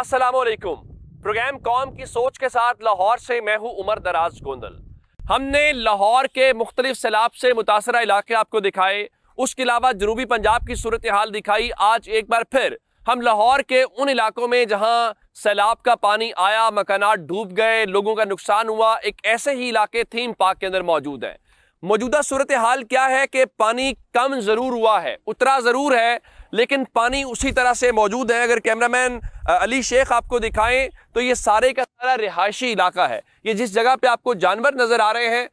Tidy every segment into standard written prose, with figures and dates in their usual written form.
अस्सलामुअलैकुम। प्रोग्राम कौम की सोच के साथ लाहौर से मैं हूं उमर दराज गोंदल। हमने लाहौर के मुख्तलिफ सैलाब से मुतासरा इलाके आपको दिखाए, उसके अलावा जनूबी पंजाब की सूरत हाल दिखाई। आज एक बार फिर हम लाहौर के उन इलाकों में जहां सैलाब का पानी आया, मकानात डूब गए, लोगों का नुकसान हुआ, एक ऐसे ही इलाके थीम पार्क के अंदर मौजूद है। मौजूदा सूरत हाल क्या है कि पानी कम ज़रूर हुआ है, उतरा ज़रूर है, लेकिन पानी उसी तरह से मौजूद है। अगर कैमरामैन अली शेख आपको दिखाएं तो ये सारे का सारा रिहायशी इलाका है। ये जिस जगह पे आपको जानवर नज़र आ रहे हैं,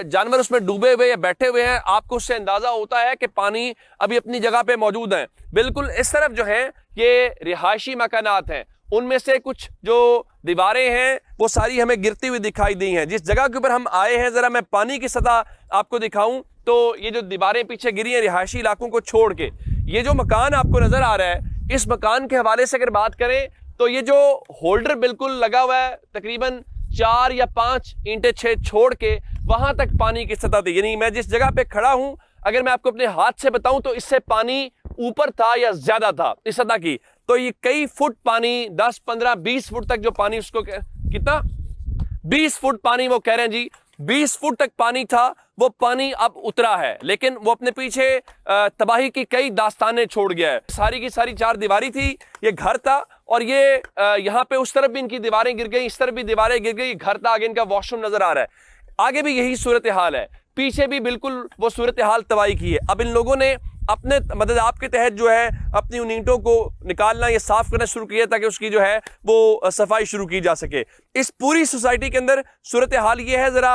जानवर उसमें डूबे हुए या बैठे हुए हैं, आपको उससे अंदाज़ा होता है कि पानी अभी अपनी जगह पे मौजूद है। बिल्कुल इस तरफ जो है ये रिहायशी मकानात हैं, उनमें से कुछ जो दीवारें हैं वो सारी हमें गिरती हुई दिखाई दी हैं। जिस जगह के ऊपर हम आए हैं, ज़रा मैं पानी की सतह आपको दिखाऊं तो ये जो दीवारें पीछे गिरी हैं रिहायशी इलाकों को छोड़ के, ये जो मकान आपको नज़र आ रहा है, इस मकान के हवाले से अगर बात करें तो ये जो होल्डर बिल्कुल लगा हुआ है, तकरीबन 4 या 5 ईंटें 6 छोड़ के वहां तक पानी की सतह थी। यानी मैं जिस जगह पे खड़ा हूं, अगर मैं आपको अपने हाथ से बताऊं तो इससे पानी ऊपर था या ज्यादा था इस सतह की, तो ये कई फुट पानी, 10, 15, 20 फुट तक जो पानी, उसको कितना 20 फुट पानी वो कह रहे हैं जी, 20 फुट तक पानी था। वो पानी अब उतरा है, लेकिन वो अपने पीछे तबाही की कई दास्तानें छोड़ गया है। सारी की सारी 4 दीवारी थी, ये घर था, और ये यहाँ पे उस तरफ भी इनकी दीवारें गिर गई, इस तरफ भी दीवारें गिर गई, घर था, आगे इनका वॉशरूम नजर आ रहा है, आगे भी यही सूरत हाल है, पीछे भी बिल्कुल वो सूरत हाल तबाही की है। अब इन लोगों ने अपने मदद आपके तहत जो है अपनी उन ईंटों को निकालना या साफ करना शुरू किया ताकि उसकी जो है वो सफाई शुरू की जा सके। इस पूरी सोसाइटी के अंदर सूरत हाल ये है, जरा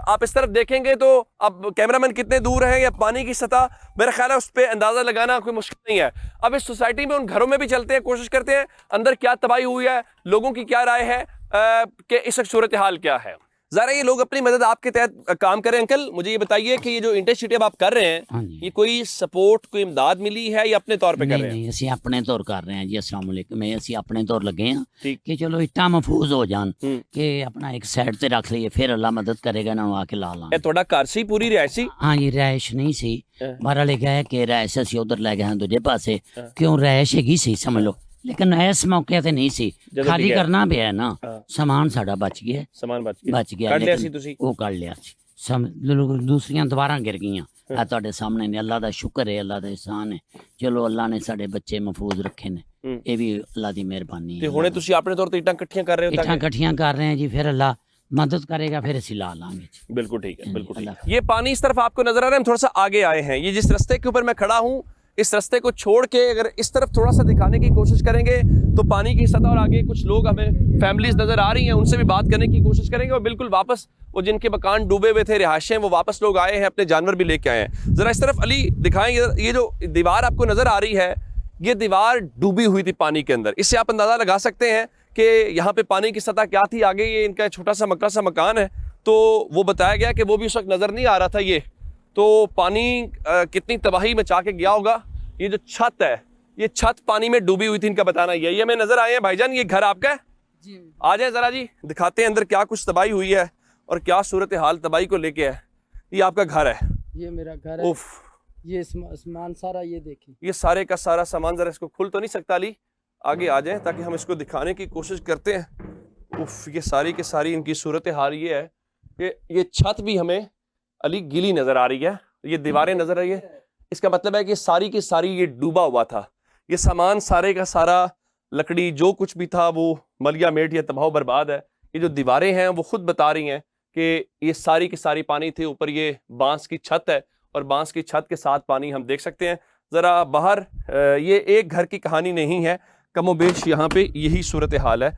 आप इस तरफ देखेंगे तो अब कैमरामैन कितने दूर है या पानी की सतह, मेरा ख्याल है उस पर अंदाजा लगाना कोई मुश्किल नहीं है। अब इस सोसाइटी में उन घरों में भी चलते हैं, कोशिश करते हैं अंदर क्या तबाही हुई है, लोगों की क्या राय है कि इस वक्त सूरत हाल क्या है। ज़रा ये लोग अपनी मदद आपके तहत काम करें। अंकल मुझे ये बताइए कि ये जो इंटरशिप आप कर रहे हैं, ये कोई सपोर्ट, कोई इमदाद मिली है या अपने तौर पे कर रहे हैं? नहीं, ਅਸੀਂ ਆਪਣੇ ਤੌਰ ਕਰ ਰਹੇ ਹਾਂ ਜੀ। अस्सलाम वालेकुम। ਅਸੀਂ ਆਪਣੇ ਤੌਰ ਲੱਗੇ ਹਾਂ ਕਿ ਚਲੋ ਇੱਟਾਂ ਮਹਿਫੂਜ਼ ਹੋ ਜਾਣ, ਕਿ ਆਪਣਾ ਇੱਕ ਸਾਈਡ ਤੇ ਰੱਖ ਲਈਏ, ਫਿਰ ਅੱਲਾ ਮਦਦ ਕਰੇਗਾ ਨਾ ਆ ਕੇ ਲਾ ਲਾਂਗੇ। ਇਹ ਤੁਹਾਡਾ ਘਰ ਸੀ ਪੂਰੀ ਰਿਹਾਇਸ਼ੀ? हाँ जी, रहायश नहीं सी, बाहर ले गए कि रहायश ਅਸੀਂ उधर ले गए हैं दूजे पासे, क्यों रहायश हैगी सी समझ लो, लेकिन इस मौके ते नहीं सी, खाली करना पिया ना, समान साडा बच गया, समान बच गया, ਕੱਢ ਲਿਆ ਸੀ ਤੁਸੀਂ? ਉਹ ਕੱਢ ਲਿਆ ਸੀ। दूसरियां दीवारां गिर गईयां, आ तुहाडे सामने ने। अल्लाह दा शुक्र है, अल्लाह दा एहसान है, चलो अल्लाह ने साडे बच्चे महफूज रखे ने, ये भी अल्लाह दी मेहरबानी है। ਤੇ ਹੁਣੇ ਤੁਸੀਂ ਆਪਣੇ ਤੌਰ ਤੇ ਇੱਟਾਂ ਇਕੱਠੀਆਂ ਕਰ ਰਹੇ ਹੋ? ਇੱਟਾਂ ਇਕੱਠੀਆਂ कर रहे हैं जी, फिर अल्लाह मदद करेगा, फिर ਅਸੀਂ ला लांगे। बिल्कुल ठीक है, बिल्कुल ठीक है। ये पानी इस तरफ आपको नजर आ रहा है, हम थोड़ा सा आगे आए हैं। ये जिस रास्ते के ऊपर मैं खड़ा हूँ, इस रास्ते को छोड़ के अगर इस तरफ थोड़ा सा दिखाने की कोशिश करेंगे तो पानी की सतह, और आगे कुछ लोग हमें फैमिलीज नजर आ रही हैं, उनसे भी बात करने की कोशिश करेंगे। और बिल्कुल वापस वो जिनके मकान डूबे हुए थे, रिहायशें, वो वापस लोग आए हैं, अपने जानवर भी लेके आए हैं। जरा इस तरफ अली दिखाएं, ये जो दीवार आपको नजर आ रही है, ये दीवार डूबी हुई थी पानी के अंदर। इससे आप अंदाजा लगा सकते हैं कि यहाँ पे पानी की सतह क्या थी। आगे ये इनका छोटा सा मकड़ा सा मकान है, तो वो बताया गया कि वो भी उस वक्त नजर नहीं आ रहा था। ये तो पानी कितनी तबाही मचा के गया होगा। ये जो छत है, ये छत पानी में डूबी हुई थी, इनका बताना यही। हमें नजर आए हैं भाईजान, ये घर आपका है जी? आ जाए जरा जी, दिखाते हैं अंदर क्या कुछ तबाही हुई है और क्या सूरत हाल तबाही को लेके है। ये आपका घर है? ये मेरा घर है। उफ, ये सामान सारा, ये देखिए, ये सारे का सारा सामान, जरा इसको खुल तो नहीं सकता अली, आगे आ जाए ताकि हम इसको दिखाने की कोशिश करते हैं। उफ, ये सारी की सारी इनकी सूरत हाल ये है कि ये छत भी हमें अली गीली नजर आ रही है, ये दीवारें नजर आ रही है। इसका मतलब है कि सारी की सारी ये डूबा हुआ था। ये सामान सारे का सारा, लकड़ी जो कुछ भी था, वो मलिया मेट या तबाह बर्बाद है। ये जो दीवारें हैं वो खुद बता रही हैं कि ये सारी की सारी पानी थी। ऊपर ये बांस की छत है और बांस की छत के साथ पानी हम देख सकते हैं। ज़रा बाहर, ये एक घर की कहानी नहीं है, कमोबेश यहाँ पे यही सूरत हाल है।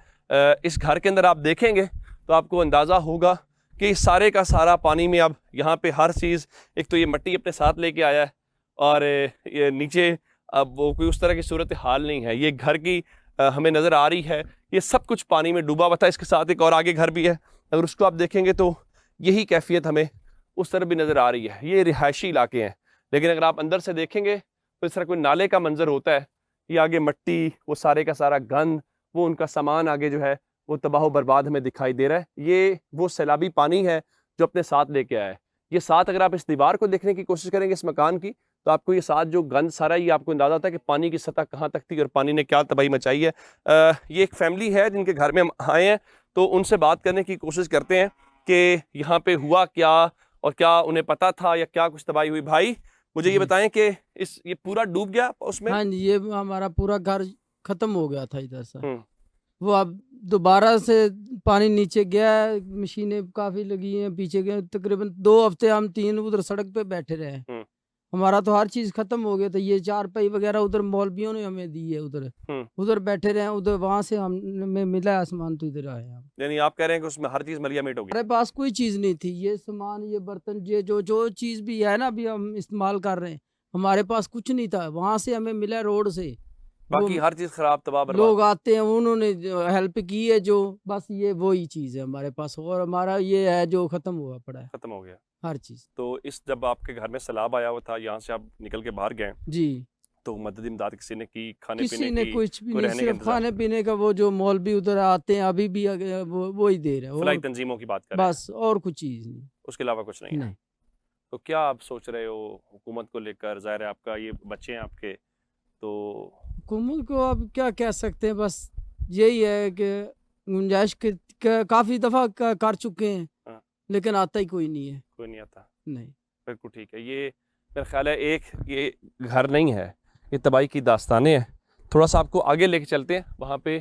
इस घर के अंदर आप देखेंगे तो आपको अंदाज़ा होगा कि सारे का सारा पानी में अब यहाँ पे हर चीज़, एक तो ये मिट्टी अपने साथ लेके आया है, और ये नीचे अब वो कोई उस तरह की सूरत हाल नहीं है। ये घर की हमें नज़र आ रही है, ये सब कुछ पानी में डूबा हुआ था। इसके साथ एक और आगे घर भी है, अगर उसको आप देखेंगे तो यही कैफियत हमें उस तरफ भी नज़र आ रही है। ये रिहायशी इलाके हैं, लेकिन अगर आप अंदर से देखेंगे तो इस तरह कोई नाले का मंजर होता है। ये आगे मिट्टी, वो सारे का सारा गंद, वो उनका सामान आगे जो है वो तबाह बर्बाद हमें दिखाई दे रहा है। ये वो सैलाबी पानी है जो अपने साथ लेके आया है। ये साथ अगर आप इस दीवार को देखने की कोशिश करेंगे इस मकान की, तो आपको ये साथ जो गंद सारा, ये आपको अंदाजा होता है कि पानी की सतह कहाँ तक थी और पानी ने क्या तबाही मचाई है। ये एक फैमिली है जिनके घर में हम आए हैं, तो उनसे बात करने की कोशिश करते हैं कि यहाँ पे हुआ क्या और क्या उन्हें पता था या क्या कुछ तबाही हुई। भाई मुझे ये बताएं कि ये पूरा डूब गया उसमें? हाँ जी, ये हमारा पूरा घर खत्म हो गया था इधर से। हम्म। वो अब दोबारा से पानी नीचे गया है, मशीनें काफी लगी हैं पीछे गए। तकरीबन 2 हफ्ते हम 3 उधर सड़क पे बैठे रहे। हम्म। हमारा तो हर चीज खत्म हो गया था। ये चारपाई वगैरह उधर मौलवियों ने हमें दी है। उधर बैठे रहे, उधर वहां से हमें मिला आसमान, तो इधर आए हम। यानी आप कह रहे हैं कि उसमें हर चीज मलिया मेट हो गई? हमारे पास कोई चीज नहीं थी। ये सामान, ये बर्तन, ये जो चीज भी है ना अभी हम इस्तेमाल कर रहे हैं, हमारे पास कुछ नहीं था। वहां से हमें मिला, रोड से। बाकी हर चीज खराब तबाह बर्बाद। लोग आते हैं, उन्होंने हेल्प की है जो, बस ये वही चीज है हमारे पास। और हमारा ये है जो खत्म हुआ पड़ा है, खत्म हो गया हर चीज। तो जब आपके घर में सैलाब आया हुआ था, यहाँ से आप निकल के बाहर गए, जी, तो मदद इमदाद किसी ने की? खाने किसी पीने ने की, कुछ भी कोई नहीं, रहने का सिर्फ इंतजाम? खाने पीने का। वो जो मौलवी उधर आते हैं अभी भी वो ही दे रहे हैं। फलाई और तंजीमों की बात कर रहे हैं, बस और कुछ चीज नहीं। उसके अलावा कुछ नहीं है? नहीं। तो क्या आप सोच रहे हो हुकूमत को लेकर? जाहिर है आपका ये बच्चे हैं आपके, तो हुकूमत को अब क्या कह सकते हैं, बस यही है कि गुंजाइश काफी दफा कर चुके हैं, हाँ। लेकिन आता ही कोई नहीं है। कोई नहीं आता? नहीं। बिल्कुल ठीक है। ये मेरा ख्याल है ये घर नहीं है, ये तबाही की दास्तानें हैं। थोड़ा सा आपको आगे लेके चलते हैं, वहाँ पे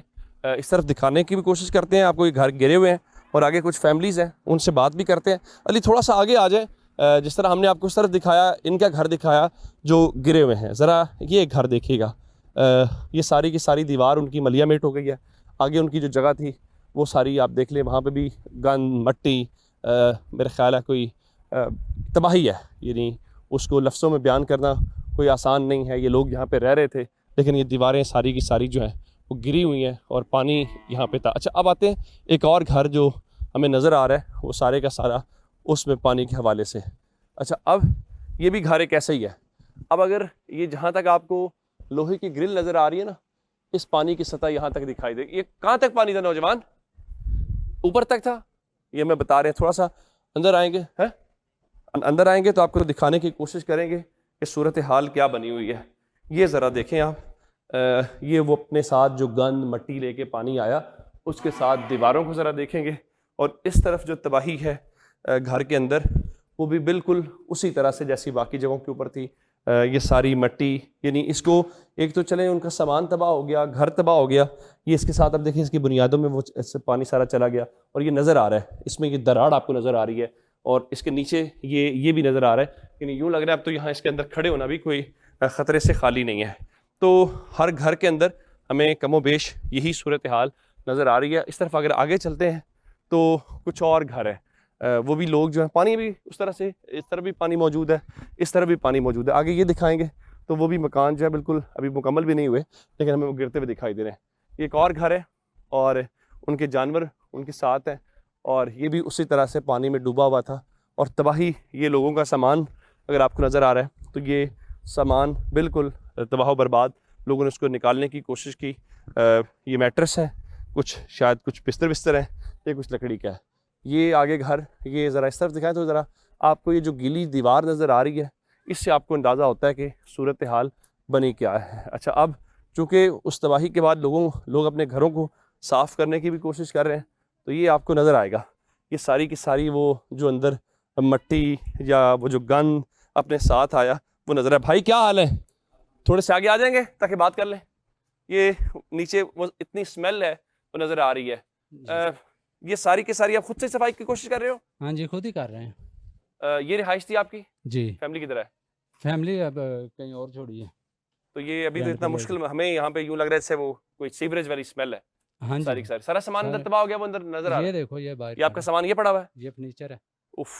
इस तरफ दिखाने की भी कोशिश करते हैं आपको। ये घर गिरे हुए हैं और आगे कुछ फैमिलीज़ हैं, उनसे बात भी करते हैं। अली थोड़ा सा आगे आ जाए। जिस तरह हमने आपको इस तरफ दिखाया, इनका घर दिखाया जो गिरे हुए हैं, ज़रा ये घर देखिएगा। ये सारी की सारी दीवार उनकी मलिया मेट हो गई है। आगे उनकी जो जगह थी वो सारी आप देख लें, वहाँ पे भी गंद मट्टी, मेरा ख्याल है कोई तबाही है। यानी उसको लफ्ज़ों में बयान करना कोई आसान नहीं है। ये लोग यहाँ पे रह रहे थे, लेकिन ये दीवारें सारी की सारी जो हैं वो गिरी हुई हैं और पानी यहाँ पे था। अच्छा, अब आते हैं एक और घर जो हमें नज़र आ रहा है, वो सारे का सारा उसमें पानी के हवाले से। अच्छा, अब ये भी घर एक ऐसा ही है। अब अगर ये जहाँ तक आपको लोहे की ग्रिल नज़र आ रही है ना, इस पानी की सतह यहाँ तक दिखाई दे। ये कहाँ तक पानी था नौजवान? ऊपर तक था, ये हमें बता रहे हैं। थोड़ा सा अंदर आएंगे, हैं अंदर आएंगे तो आपको दिखाने की कोशिश करेंगे कि सूरत हाल क्या बनी हुई है। ये ज़रा देखें आप, ये वो अपने साथ जो गंद मट्टी लेके पानी आया, उसके साथ दीवारों को ज़रा देखेंगे। और इस तरफ जो तबाही है घर के अंदर, वो भी बिल्कुल उसी तरह से जैसी बाकी जगहों के ऊपर थी। ये सारी मट्टी, यानी इसको एक तो चले उनका सामान तबाह हो गया, घर तबाह हो गया, ये इसके साथ अब देखिए इसकी बुनियादों में वो इससे पानी सारा चला गया। और ये नज़र आ रहा है, इसमें ये दरार आपको नज़र आ रही है और इसके नीचे ये भी नज़र आ रहा है। यानी यूँ लग रहा है अब तो यहाँ इसके अंदर खड़े होना भी कोई ख़तरे से खाली नहीं है। तो हर घर के अंदर हमें कमोबेश यही सूरत हाल नज़र आ रही है। इस तरफ अगर आगे चलते हैं तो कुछ और घर है, वो भी लोग जो है, पानी भी उस तरह से, इस तरफ भी पानी मौजूद है, इस तरफ भी पानी मौजूद है। आगे ये दिखाएंगे तो वो भी मकान जो है बिल्कुल अभी मुकम्मल भी नहीं हुए, लेकिन हमें वो गिरते हुए दिखाई दे रहे हैं। ये एक और घर है और उनके जानवर उनके साथ हैं और ये भी उसी तरह से पानी में डूबा हुआ था। और तबाही, ये लोगों का सामान अगर आपको नज़र आ रहा है तो ये सामान बिल्कुल तबाह बर्बाद। लोगों ने उसको निकालने की कोशिश की। ये मैट्रेस है, कुछ शायद कुछ बिस्तर है, ये कुछ लकड़ी का है। ये आगे घर, ये ज़रा इस तरफ दिखाएं तो ज़रा आपको ये जो गीली दीवार नज़र आ रही है, इससे आपको अंदाज़ा होता है कि सूरत हाल बनी क्या है। अच्छा, अब चूँकि उस तबाही के बाद लोग अपने घरों को साफ़ करने की भी कोशिश कर रहे हैं, तो ये आपको नज़र आएगा, ये सारी की सारी वो जो अंदर मट्टी या वो जो गंद अपने साथ आया वो नज़र है। भाई क्या हाल है? थोड़े से आगे आ जाएंगे ताकि बात कर लें। ये नीचे वो इतनी स्मेल है वो नज़र आ रही है। ये सारी की सारी आप खुद से सफाई की कोशिश कर रहे हो? हाँ जी, खुद ही कर रहे हैं। ये रिहाइश थी आपकी? जी, फैमिली किधर है? फैमिली अब कहीं और छोड़ी है। तो ये अभी तो रेंट इतना पे मुश्किल, हमें यहाँ पे यूँ लग रहा है जैसे वो कोई सीवरेज वाली स्मेल है। हाँ जी, सारी की सारी, सारा सामान अंदर सारा- तबाह हो गया, वो अंदर नजर आ रहा ये है। देखो, ये बाहर ये आपका सामान ये पड़ा हुआ है? ये फर्नीचर है। उफ,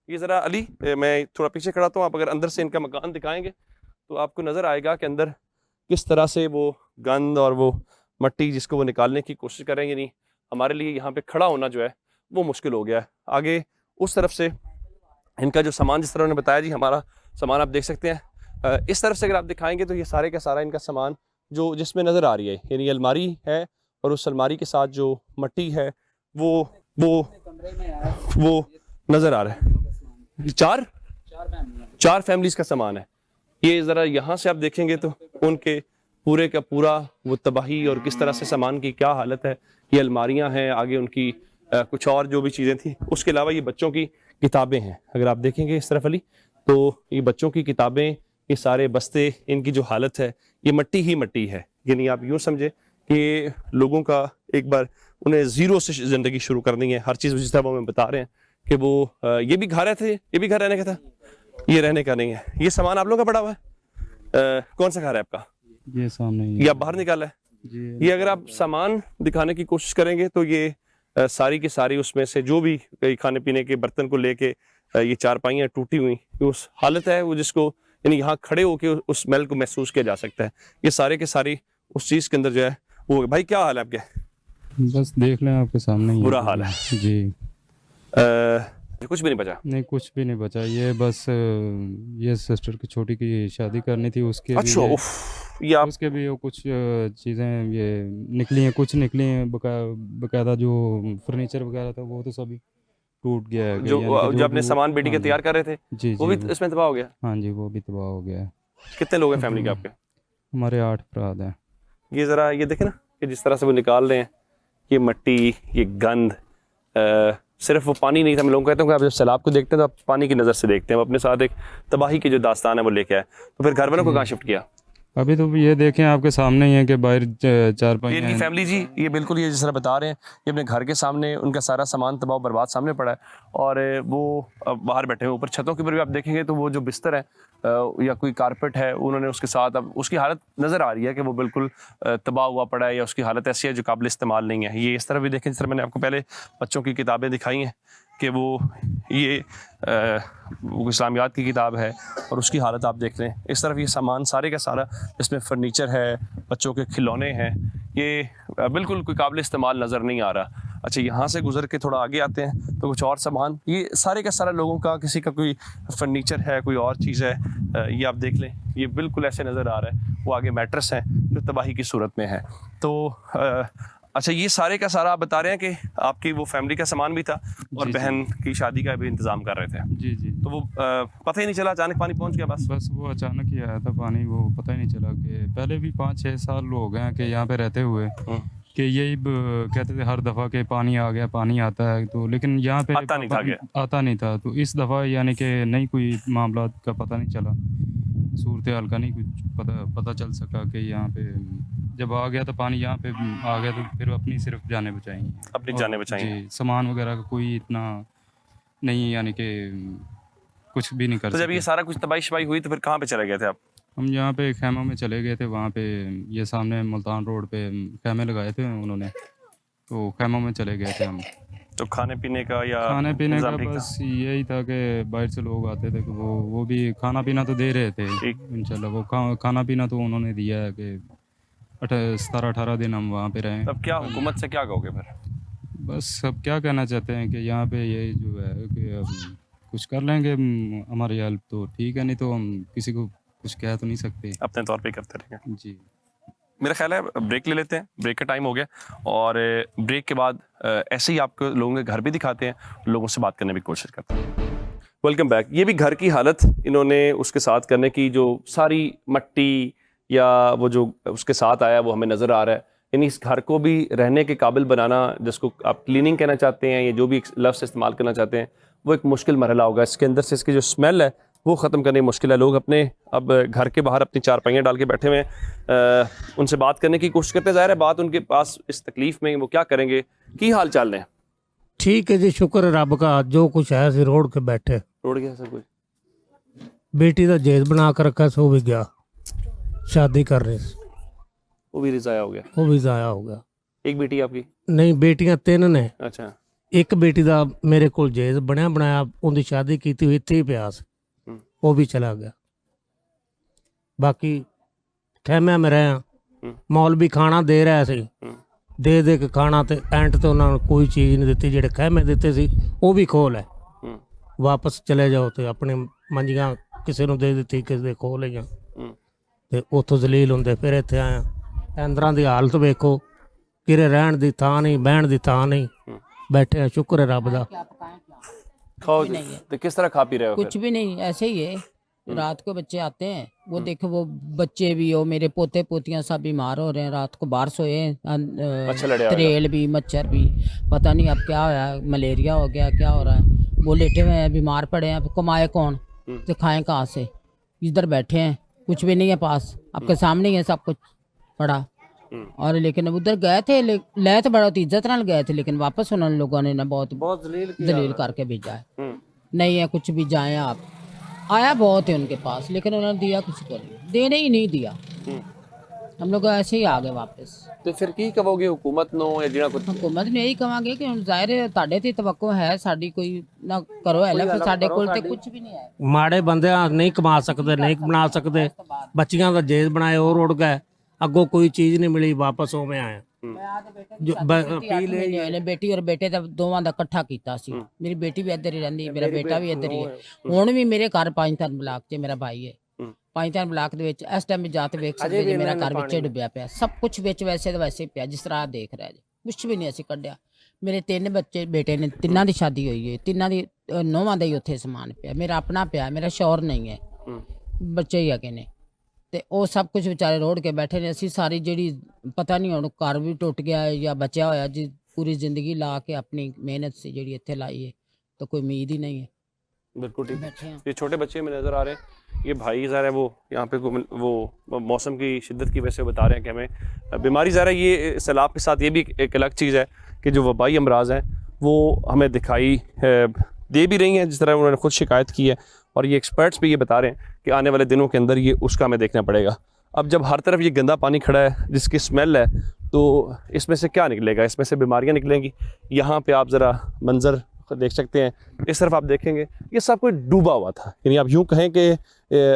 ये ज़रा अली, मैं थोड़ा पीछे खड़ा हूँ, आप अगर अंदर से इनका मकान दिखाएंगे तो आपको नज़र आएगा कि अंदर किस तरह से वो गंद और वो मट्टी जिसको वो निकालने की कोशिश करेंगे। नहीं, हमारे लिए यहाँ पे खड़ा होना जो है वो मुश्किल हो गया है। आगे उस तरफ से इनका जो सामान, जिस तरह उन्होंने बताया जी, हमारा सामान आप देख सकते हैं। इस तरफ से अगर आप दिखाएंगे तो ये सारे का सारा इनका सामान जो जिसमें नज़र आ रही है, यानी अलमारी है और उस अलमारी के साथ जो मट्टी है वो नज़र आ रहा है। चार फैमिलीज का सामान है। ये ज़रा यहाँ से आप देखेंगे तो उनके पूरे का पूरा वो तबाही और किस तरह से सामान की क्या हालत है। ये अलमारियाँ हैं, आगे उनकी कुछ और जो भी चीज़ें थी। उसके अलावा ये बच्चों की किताबें हैं, अगर आप देखेंगे इस तरफ अली तो ये बच्चों की किताबें, ये सारे बस्ते, इनकी जो हालत है ये मट्टी ही मट्टी है। यानी आप यूँ समझे कि लोगों का एक बार उन्हें ज़ीरो से ज़िंदगी शुरू करनी है। हर चीज़ जिस तरह वो हमें बता रहे हैं कि वो ये भी घर थे, ये भी घर रहने का था, ये रहने का नहीं है। ये सामान आप लोगों का पड़ा हुआ है, कौन सा घर है आपका? ये सामने ये आप बाहर निकाला है जी। ये अगर आप सामान दिखाने की कोशिश करेंगे तो ये सारी की सारी उसमें से जो भी खाने पीने के बर्तन को लेके ये चारपाइयाँ टूटी हुई उस हालत है वो जिसको यानी यहाँ खड़े होके उस स्मेल को महसूस किया जा सकता है। ये सारे के सारी उस चीज़ के अंदर जो है वो। भाई क्या हाल है आपके? बस देख लें आपके सामने ही बुरा हाल है जी। कुछ भी नहीं बचा? नहीं कुछ भी नहीं बचा। ये बस ये सिस्टर की छोटी की शादी करनी थी, उसके अच्छा भी उफ, ये आप उसके भी कुछ चीज़ें ये निकली हैं, कुछ निकली हैं। बकायदा जो फर्नीचर वगैरह था वो तो सभी टूट गया है। जो जो अपने सामान बेटी के तैयार कर रहे थे जी वो भी इसमें तबाह हो गया? हाँ जी, वो भी तबाह हो गया है। कितने लोग हैं फैमिली के आपके? हमारे 8 अफराद हैं। ये ज़रा ये देखें ना कि जिस तरह से वो निकाल रहे हैं, ये मट्टी, ये गंद, सिर्फ वो पानी नहीं था। मैं लोगों को कहता हूँ कि आप जब सैलाब को देखते हैं तो आप पानी की नज़र से देखते हैं। वो अपने साथ एक तबाही की जो दास्तान है वो लेके आए। तो फिर घर वालों को कहाँ शिफ्ट किया? अभी तो ये देखें आपके सामने ही है कि बाहर चारपाई इनकी फैमिली जी, ये बिल्कुल ये जिस तरह बता रहे हैं, ये अपने घर के सामने उनका सारा सामान तबाह बर्बाद सामने पड़ा है और वो बाहर बैठे हुए। ऊपर छतों के ऊपर भी आप देखेंगे तो वो जो बिस्तर है या कोई कारपेट है उन्होंने उसके साथ, अब उसकी हालत नज़र आ रही है कि वो बिल्कुल तबाह हुआ पड़ा है या उसकी हालत ऐसी है जो काबिल इस्तेमाल नहीं है। ये इस तरह भी देखें जिस तरह मैंने आपको पहले बच्चों की किताबें दिखाई हैं कि वो ये वो इस्लामियात की किताब है और उसकी हालत आप देख लें। इस तरफ ये सामान सारे का सारा, इसमें फर्नीचर है, बच्चों के खिलौने हैं, ये बिल्कुल कोई काबिल इस्तेमाल नज़र नहीं आ रहा। अच्छा यहाँ से गुजर के थोड़ा आगे आते हैं तो कुछ और सामान, ये सारे का सारा लोगों का, किसी का कोई फर्नीचर है, कोई और चीज़ है, ये आप देख लें, ये बिल्कुल ऐसे नज़र आ रहा है। वो आगे मैट्रेस हैं जो तबाही की सूरत में है। तो अच्छा ये सारे का सारा आप बता रहे हैं कि आपकी वो फैमिली का सामान भी था और जी, बहन की शादी का भी इंतज़ाम कर रहे थे। जी जी। तो वो पता ही नहीं चला, अचानक पानी पहुंच गया बस? बस वो अचानक ही आया था पानी, वो पता ही नहीं चला। कि पहले भी 5-6 साल हो गए हैं कि यहाँ पे रहते हुए कि यही कहते थे हर दफ़ा के पानी आ गया, पानी आता है, तो लेकिन यहाँ पे आता नहीं था। तो इस दफ़ा यानी कि नहीं कोई मामला का पता नहीं चला, सूरत हाल का नहीं कुछ पता चल सका कि यहाँ पे जब आ गया तो पानी यहाँ पे आ गया तो फिर अपनी सिर्फ जानें बचाई हैं। अपनी जानें बचाई हैं। जी, सामान वगैरह का कोई इतना नहीं, यानी कि कुछ भी नहीं कर तो जब सके। ये सारा कुछ तबाही शबाही हुई तो फिर कहाँ पे चले गए थे आप? हम यहाँ पे खैमों में चले गए थे। वहाँ पे ये सामने मुल्तान रोड पे खैमे लगाए थे उन्होंने, तो खैमों में चले गए थे हम। तो खाने पीने का या खाने पीने का इंतज़ाम ठीक था? बस यही था कि बाहर से लोग आते थे कि वो भी खाना पीना तो दे रहे थे इंशाल्लाह। वो खाना पीना तो उन्होंने दिया है कि 17-18 दिन हम वहाँ पे रहे। तब क्या हुकूमत से क्या कहोगे फिर? बस अब क्या कहना चाहते हैं कि यहाँ पे ये जो है कि अब कुछ कर लेंगे हमारी हेल्प तो ठीक है, नहीं तो हम किसी को कुछ कह तो नहीं सकते। अपने तौर पे करते रहेंगे। जी, मेरा ख्याल है ब्रेक ले लेते हैं, ब्रेक का टाइम हो गया और ब्रेक के बाद ऐसे ही आपको लोगों के घर भी दिखाते हैं, लोगों से बात करने की कोशिश करते हैं। Welcome back. ये भी घर की हालत इन्होंने उसके साथ करने की, जो सारी मट्टी या वो जो उसके साथ आया वो हमें नज़र आ रहा है। यानी इस घर को भी रहने के काबिल बनाना, जिसको आप क्लीनिंग कहना चाहते हैं या जो भी लफ्ज़ इस्तेमाल करना चाहते हैं, वो एक मुश्किल मरहला होगा। इसके अंदर से इसकी जो स्मेल है वो ख़त्म करनी मुश्किल है। लोग अपने अब घर के बाहर अपनी चारपाइयाँ डाल के बैठे हुए हैं, उनसे बात करने की कोशिश करते हैं। ज़ाहिर है बात उनके पास इस तकलीफ़ में वो क्या करेंगे। की हाल चाल है? ठीक है जी, शुक्र है रब का। जो कुछ है ਅਸੀਂ रोड के बैठे। रोड गया सब कुछ? बेटी का जेज बना कर रखा, सो भी गया शादी कर रहे, वो भी रिजाया हो गया? वो भी जाया हो गया। एक बेटी आपकी? नहीं, बेटियां 3 ने। अच्छा। एक बेटी ਦਾ ਮੇਰੇ ਕੋਲ जेज ਬਣਿਆ ਬਣਾਇਆ, ਉਹਦੀ शादी की हुई ਇੱਥੇ ਹੀ ਪਿਆ ਸੀ, वो भी चला गया। बाकी ਖੈਮਿਆਂ में रहे, मौलवी खाना दे रहा ਸੀ, ਦੇ ਕੇ ਖਾਣਾ ਤੇ ਐਂਟ ਤੇ ਉਹਨਾਂ ਨੂੰ ਕੋਈ ਚੀਜ਼ ਨਹੀਂ ਦਿੱਤੀ। ਜਿਹੜੇ ਖੈਮੇ ਦਿੱਤੇ ਸੀ ਉਹ ਵੀ ਖੋਲ ਹੈ, ਵਾਪਸ ਚਲੇ ਜਾਓ ਤੇ ਆਪਣੇ ਮੰਜੀਆਂ ਕਿਸੇ ਨੂੰ ਦੇ ਦਿੱਤੀ, ਕਿਸੇ ਦੇ ਖੋਹ ਲਈਆਂ ਤੇ ਉੱਥੋਂ ਜ਼ਲੀਲ ਹੁੰਦੇ ਫਿਰ ਇੱਥੇ ਆਇਆ। ਅੰਦਰਾਂ ਦੀ ਹਾਲਤ ਵੇਖੋ, ਕਿਰੇ ਰਹਿਣ ਦੀ ਥਾਂ ਨਹੀਂ, ਬਹਿਣ ਦੀ ਥਾਂ नहीं, बैठे हैं। शुक्र है रब दा। खाओ तो किस तरह खा पी रहे हो? कुछ भी नहीं, ऐसे ही है। रात को बच्चे आते हैं, वो देखो वो बच्चे भी हो, मेरे पोते पोतियां सब बीमार हो रहे हैं, रात को बाहर सोए हैं, मच्छर लड़े हुए हैं। तरेल भी, मच्छर भी, पता नहीं अब क्या होया, मलेरिया हो गया, क्या हो रहा है। वो लेटे हुए हैं, बीमार पड़े हैं, अब कमाए कौन, तो खाएं कहाँ से। इधर बैठे हैं, कुछ भी नहीं है पास, आपके सामने ही है सब कुछ पड़ा। और लेकिन उधर गए थे, ले तो बड़ा इज्जत नाल गए थे, लेकिन वापस उन्होंने लोगों ने ना बहुत जलील करके भेजा है। नहीं है कुछ भी, जाएं आप। आया बहुत है उनके पास, लेकिन उन्होंने दिया कुछ को नहीं, देने ही नहीं दिया। हम लोग ऐसे ही आ गए वापस। तो फिर की कहोगे हुकूमत नो या जिहड़ा कुछ हुकूमत ने यही कहांगे कि ਹੁਣ ਜ਼ਾਹਿਰ ਹੈ ਤੁਹਾਡੇ ਤੇ ਤਵੱਕੋ ਹੈ ਸਾਡੀ ਕੋਈ ਨਾ ਕਰੋ ਹੈਲਪ, ਸਾਡੇ ਕੋਲ ਤੇ ਕੁਝ ਵੀ ਨਹੀਂ ਹੈ। ਮਾੜੇ ਬੰਦਿਆਂ ਨਹੀਂ ਕਮਾ ਸਕਦੇ, ਨਹੀਂ ਬਣਾ ਸਕਦੇ, ਬੱਚੀਆਂ ਦਾ ਜੇਜ਼ ਬਣਾਏ ਉਹ ਰੁੜ ਗਏ, ਅੱਗੋਂ ਕੋਈ ਚੀਜ਼ ਨਹੀਂ ਮਿਲੀ, ਵਾਪਸ ਉਵੇਂ ਆਏ। ਨੇ ਬੇਟੀ ਔਰ ਬੇਟੇ ਦਾ ਦੋਵਾਂ ਦਾ ਇਕੱਠਾ ਕੀਤਾ ਸੀ। ਮੇਰੀ ਬੇਟੀ ਵੀ ਇੱਧਰ ਹੀ ਰਹਿੰਦੀ, ਮੇਰਾ ਬੇਟਾ ਵੀ ਇੱਧਰ ਹੀ ਹੈ। ਹੁਣ ਵੀ ਮੇਰੇ ਘਰ 5 ਧਰਨ ਬਲਾਕ 'ਚ ਮੇਰਾ ਭਾਈ ਹੈ, 5 ਧਰਨ ਬਲਾਕ ਦੇ ਵਿੱਚ ਇਸ ਟਾਈਮ ਜਾ ਕੇ ਵੇਖ ਸਕਦੇ ਜੀ, ਮੇਰਾ ਘਰ ਵਿੱਚੇ ਡੁੱਬਿਆ ਪਿਆ, ਸਭ ਕੁਝ ਵਿੱਚ ਵੈਸੇ ਤਾਂ ਵੈਸੇ ਹੀ ਪਿਆ ਜਿਸ ਤਰ੍ਹਾਂ ਦੇਖ ਰਿਹਾ ਜੀ, ਕੁਛ ਵੀ ਨਹੀਂ ਅਸੀਂ ਕੱਢਿਆ। ਮੇਰੇ 3 ਬੱਚੇ ਬੇਟੇ ਨੇ, ਤਿੰਨਾਂ ਦੀ ਸ਼ਾਦੀ ਹੋਈ ਹੈ, ਤਿੰਨਾਂ ਦੀ ਨੌਵਾਂ ਦਾ ਹੀ ਉੱਥੇ ਸਮਾਨ ਪਿਆ, ਮੇਰਾ ਆਪਣਾ ਪਿਆ, ਮੇਰਾ ਸ਼ੌਹਰ ਨਹੀਂ ਹੈ, ਬੱਚੇ ਹੀ ਹੈਗੇ ਨੇ, ਤੇ ਉਹ ਸਭ ਕੁਝ ਵਿਚਾਰੇ ਰੋੜ ਕੇ ਬੈਠੇ ਨੇ। ਅਸੀਂ ਸਾਰੀ ਜਿਹੜੀ ਪਤਾ ਨਹੀਂ ਹੁਣ ਘਰ ਵੀ ਟੁੱਟ ਗਿਆ ਹੈ ਜਾਂ ਬਚਿਆ ਹੋਇਆ ਜੀ, पूरी जिंदगी ला के अपनी मेहनत से जी इतने लाई है, तो कोई उम्मीद ही नहीं है। बिल्कुल ठीक। ये छोटे बच्चे में नज़र आ रहे हैं, ये भाई ज़रा वो यहाँ पे वो मौसम की शिद्दत की वजह से बता रहे हैं कि हमें बीमारी ज़रा, ये सैलाब के साथ ये भी एक अलग चीज़ है कि जो वबाई अमराज हैं वो हमें दिखाई दे भी रही हैं, जिस तरह उन्होंने खुद शिकायत की है, और ये एक्सपर्ट्स भी ये बता रहे हैं कि आने वाले दिनों के अंदर ये उसका हमें देखना पड़ेगा। अब जब हर तरफ ये गंदा पानी खड़ा है जिसकी स्मेल है, तो इसमें से क्या निकलेगा, इसमें से बीमारियां निकलेंगी। यहाँ पे आप ज़रा मंज़र देख सकते हैं, इस तरफ आप देखेंगे ये सब कुछ डूबा हुआ था, यानी आप यूँ कहें कि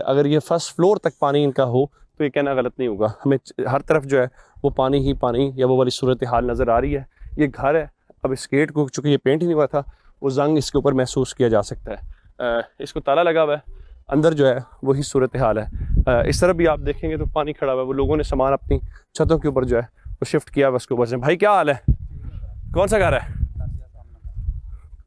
अगर ये फर्स्ट फ्लोर तक पानी इनका हो तो ये कहना गलत नहीं होगा। हमें हर तरफ जो है वो पानी ही पानी या वो वाली सूरत हाल नज़र आ रही है। ये घर है, अब इस गेट को चूँकि ये पेंट ही नहीं हुआ था, वो जंग इसके ऊपर महसूस किया जा सकता है। इसको ताला लगा हुआ है, अंदर जो है वही सूरत हाल है। इस तरफ भी आप देखेंगे तो पानी खड़ा हुआ है, वो लोगों ने सामान अपनी छतों के ऊपर जो है वो शिफ्ट किया हुआ उसके ऊपर से। भाई क्या हाल है, कौन सा घर है?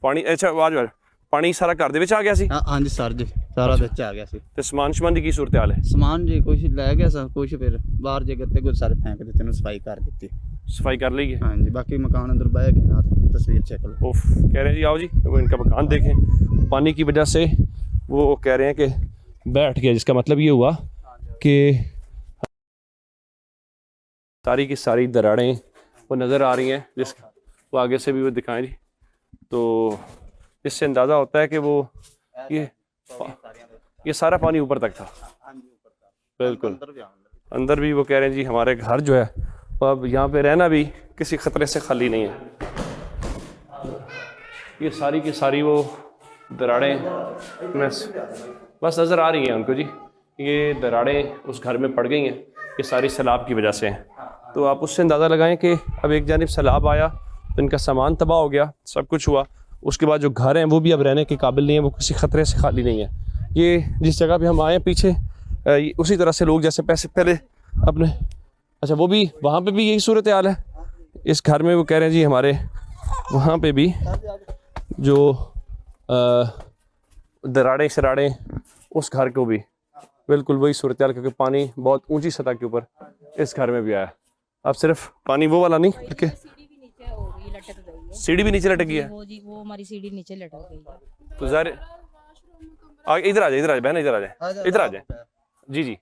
पानी अच्छा आवाज पानी सारा घर दे विच आ गया सी? हाँ जी सर जी, सारा विच आ गया सी। ते समान शमान दी की सूरत हाल है? समान जी कुछ लै गया सा, कुछ फिर बाहर जगह ते कुछ सारे फेंक दिते ने, सफाई कर दी। सफाई कर ली है? हाँ जी, बाकी मकान अंदर बह गए ना, तस्वीर चेक लो। उफ, कह रहे हैं जी आओ जी वो इनका मकान देखें, पानी की वजह से वो कह रहे हैं कि बैठ गया, जिसका मतलब ये हुआ कि सारी की सारी दरारें वो नज़र आ रही हैं, जिस वो आगे से भी वो दिखाएं जी, तो इससे अंदाज़ा होता है कि वो ये सारा पानी ऊपर तक था। बिल्कुल अंदर भी वो कह रहे हैं जी हमारे घर जो है अब यहाँ पे रहना भी किसी ख़तरे से खाली नहीं है। ये सारी की सारी वो दरारें बस नज़र आ रही हैं उनको जी, ये दरारें उस घर में पड़ गई हैं, ये सारी सैलाब की वजह से हैं। तो आप उससे अंदाज़ा लगाएं कि अब एक जानिब सैलाब आया तो इनका सामान तबाह हो गया, सब कुछ हुआ, उसके बाद जो घर हैं वो भी अब रहने के काबिल नहीं है, वो किसी ख़तरे से खाली नहीं है। ये जिस जगह पे हम आए पीछे उसी तरह से लोग जैसे पैसे पहले अपने, अच्छा वो भी वहाँ पे भी यही सूरत हाल है इस घर में। वो कह रहे हैं जी हमारे वहाँ पे भी जो दरारें शरारें उस घर को भी बिल्कुल वही सूरत हाल, क्योंकि पानी बहुत ऊंची सतह के ऊपर इस घर में भी आया। अब सिर्फ पानी वो वाला नहीं बल्कि सीढ़ी भी नीचे लटक गई है। वो हमारी सीढ़ी नीचे लटक गई है। तो ज़ाहिर इधर आ जाए बहन, इधर आ जाए जी जी।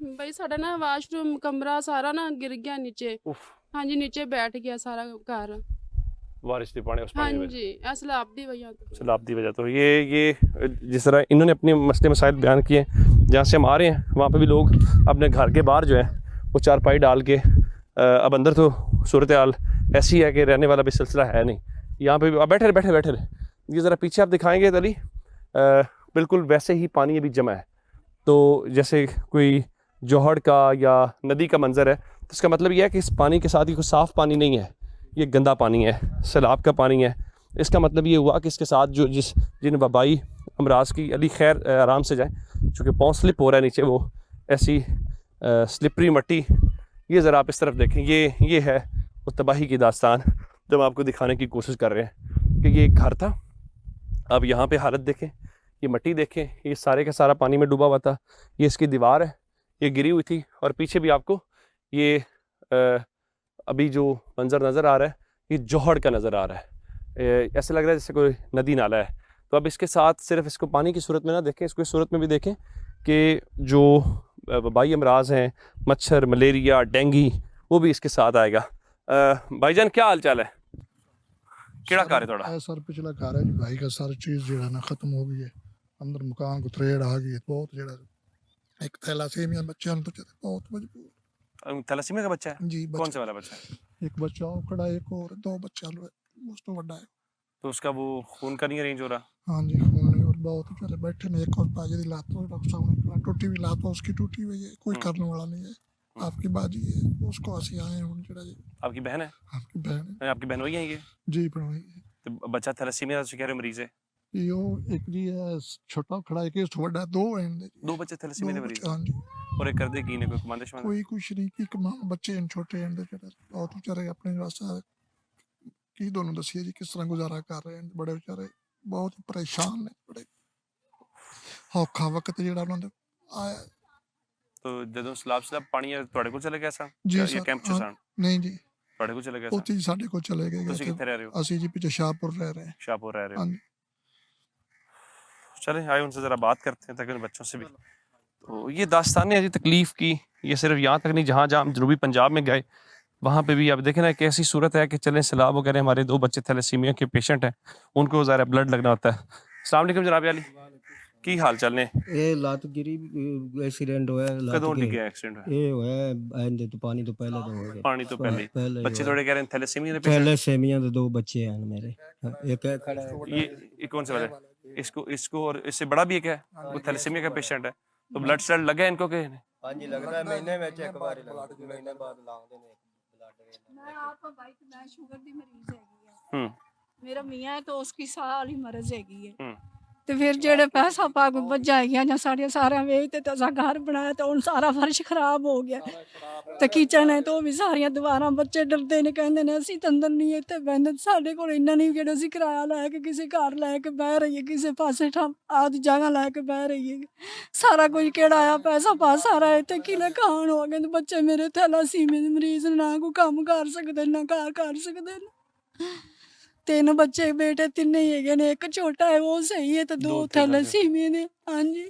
भाई साडा ना वाशरूम कमरा सारा ना गिर गया नीचे। हाँ जी, नीचे बैठ गया सारा घर, बारिश के पानी उस हाँ पानी में जी, सैलाब दी वजह तो। सैलाब दी वजह तो ये जिस तरह इन्होंने अपने मसले मसाइल बयान किए, जहाँ से हम आ रहे हैं वहाँ पे भी लोग अपने घर के बाहर जो है वो चारपाई डाल के, अब अंदर तो सूरत हाल ऐसी है कि रहने वाला भी सिलसिला है नहीं। यहाँ पे भी बैठे रहे ये ज़रा पीछे आप दिखाएंगे तली, बिल्कुल वैसे ही पानी अभी जमा है, तो जैसे कोई जोहड़ का या नदी का मंजर है। तो इसका मतलब यह है कि इस पानी के साथ ही कोई साफ़ पानी नहीं है, ये गंदा पानी है, सैलाब का पानी है। इसका मतलब ये हुआ कि इसके साथ जो जिन वबाई अमराज की, अली खैर आराम से जाए चूँकि पाँव स्लिप हो रहा है नीचे, वो ऐसी स्लिपरी मट्टी, ये ज़रा आप इस तरफ देखें, ये है वो तबाही की दास्तान जो हम आपको दिखाने की कोशिश कर रहे हैं कि ये एक घर था। अब यहाँ पे हालत देखें, ये मिट्टी देखें, ये सारे का सारा पानी में डूबा हुआ था। ये इसकी दीवार है, ये गिरी हुई थी। और पीछे भी आपको ये अभी जो मंजर नज़र आ रहा है ये जोहड़ का नज़र आ रहा है। ऐसे लग रहा है जैसे कोई नदी नाला है। तो अब इसके साथ सिर्फ इसको पानी की सूरत में ना देखें, इसको इस सूरत में भी देखें कि जो वबाई अमराज हैं, मच्छर, मलेरिया, डेंगू, वो भी इसके साथ आएगा। भाईजान क्या हाल चाल है? केड़ा घर है थोड़ा? सर पिछला घर है जी भाई का, सारी चीज जो ना खत्म हो गई है। अंदर मकान को त्रेड़ आ गई है बहुत। जो एक थैलासीमिया बच्चा तो बहुत मजबूर। थैलासीमिया का बच्चा है जी? कौन सा वाला बच्चा है? एक बच्चा और खड़ा है, एक और 2 बच्चा उसको बड़ा है। तो उसका वो खून का नहीं अरेंज हो रहा? हाँ जी, खून नहीं। और बहुत बेचारे बैठे ने, एक और बाजी दी लात डॉक्टर साहब ने टूटी हुई लात उसकी टूटी हुई है, कोई करने वाला नहीं है। आपकी बाजी है, उसको असि आए हैं जरा जी। आपकी बहन है? आपकी बहन है आपकी बहन वही है ये? जी, बनवाई है। तो बच्चा थैलासीमिया से कह रहे मरीज है? यो एक जी है छोटा खड़ा है, एक बड़ा, 2 हैं। 2 बच्चे थैलासीमिया के मरीज? हाँ जी। और एक कर दे की ने कोई कमांडिश में? कोई कुछ नहीं की कमान बच्चे हैं छोटे हैं बहुत बेचारे अपने रास्ता की दोनों दसिए जी किस तरह गुजारा कर रहे हैं। बड़े बेचारे बहुत परेशान ने, बड़े औखा वक्त जेड़ा उन्होंने आया। तो ਜਦੋਂ ਸਲਾਬ ਪਾਣੀ ਤੁਹਾਡੇ ਕੋਲ ਚਲੇ ਗਿਆ ਸਾ जी ये सर, कैंप ਚ ਸਨ? नहीं जी, ਤੁਹਾਡੇ ਕੋਲ ਚਲੇ ਗਿਆ ਉੱਥੇ ਹੀ ਸਾਡੇ ਕੋਲ ਚਲੇ ਗਏ। ਤੁਸੀਂ ਕਿੱਥੇ ਰਹਿ ਰਹੇ ਹੋ? ਅਸੀਂ ਜੀ पीछे शाहपुर रह रहे हैं। शाहपुर रह रहे हाँ हो? जी। चलें आए उनसे ज़रा बात करते हैं ताकि उन बच्चों से भी। तो ये दास्तान है जी तकलीफ़ की। ये सिर्फ यहाँ तक नहीं, जहाँ जहाँ हम जनूबी पंजाब में गए वहाँ पे भी आप देखें ना, एक ऐसी सूरत है कि चलें सैलाब वगैरह, हमारे 2 बच्चे थैलेसीमिया के पेशेंट हैं, उनको ज़रा ब्लड लगना होता है। अस्सलाम वालेकुम जनाब अली, की हाल चाल ने? ਇਹ ਲੱਤ ਗਿਰੀ ਐਕਸੀਡੈਂਟ ਹੋਇਆ ਲੱਤ कदों ਗਿਰੀ। डिगे एक्सीडेंट होया? ਇਹ ਹੋਇਆ ਇਹਦੇ ਤੋਂ ਪਾਣੀ ਤੋਂ ਪਹਿਲੇ ਤੋਂ ਹੋ ਗਿਆ। पानी तो पहले ही। ਪਹਿਲੇ बच्चे थोड़े कह रहे हैं थैलेसीमिया के पेशेंट? ਪਹਿਲੇ ਸੇਮੀਆਂ ਦੇ 2 ਬੱਚੇ ਹਨ ਮੇਰੇ। ਇੱਕ ਹੈ खड़ा है। ये कौन सा वाला है? इसको और इससे बड़ा भी एक है, वो थैलेसीमिया का पेशेंट है। तो ब्लड स्लड लगा है इनको के? हाँ जी लगता है महीने में एक बार महीने बाद लाਉਂਦੇ ਨੇ ब्लड। मैं आपका भाई मैं शुगर दी मरीज हैगी है। मेरा मियां है तो उसकी साह वाली मर्ज हैगी है। ਤੇ ਫਿਰ ਜਿਹੜੇ ਪੈਸਾ ਪਾ ਕੇ ਬਚਾਈਆਂ ਜਾਂ ਸਾਡੀਆਂ ਸਾਰਿਆਂ ਵੇਚ ਤੇ ਅਸਾਂ ਘਰ ਬਣਾਇਆ ਤੇ ਹੁਣ ਸਾਰਾ ਫਰਸ਼ ਖਰਾਬ ਹੋ ਗਿਆ ਤੇ ਕਿਚਨ ਹੈ ਤੇ ਉਹ ਵੀ ਸਾਰੀਆਂ ਦੀਵਾਰਾਂ। ਬੱਚੇ ਡਰਦੇ ਨੇ, ਕਹਿੰਦੇ ਨੇ ਅਸੀਂ ਤਾਂ ਅੰਦਰ ਨਹੀਂ ਇੱਥੇ ਬਹਿੰਦੇ। ਸਾਡੇ ਕੋਲ ਇੰਨਾ ਨਹੀਂ ਕਿਹੜਾ ਅਸੀਂ ਕਿਰਾਇਆ ਲੈ ਕੇ ਕਿਸੇ ਘਰ ਲੈ ਕੇ ਬਹਿ ਰਹੀਏ, ਕਿਸੇ ਪਾਸੇ ਆਦੀ ਜਗ੍ਹਾ ਲੈ ਕੇ ਬਹਿ ਰਹੀਏ। ਸਾਰਾ ਕੁਝ ਕਿਹੜਾ ਆ ਪੈਸਾ ਪਾ ਸਾਰਾ ਇੱਥੇ ਕਿਲੇ ਖਾਣ ਹੋ ਗਏ। ਬੱਚੇ ਮੇਰੇ ਥੈਲਾਸੀਮੀਆ ਦੇ ਮਰੀਜ਼ ਨਾ ਕੋਈ ਕੰਮ ਕਰ ਸਕਦੇ ਨਾ ਘਰ ਕਰ ਸਕਦੇ ਨੇ। 3 ਬੱਚੇ ਬੇਟੇ 3 ਹੀ ਹੈਗੇ ਨੇ, ਇੱਕ ਛੋਟਾ ਹੈ ਉਹ ਸਹੀ ਹੈ ਤੇ 2 ਥੈਲਾਸੀਮੀਆ ਨੇ। ਹਾਂਜੀ,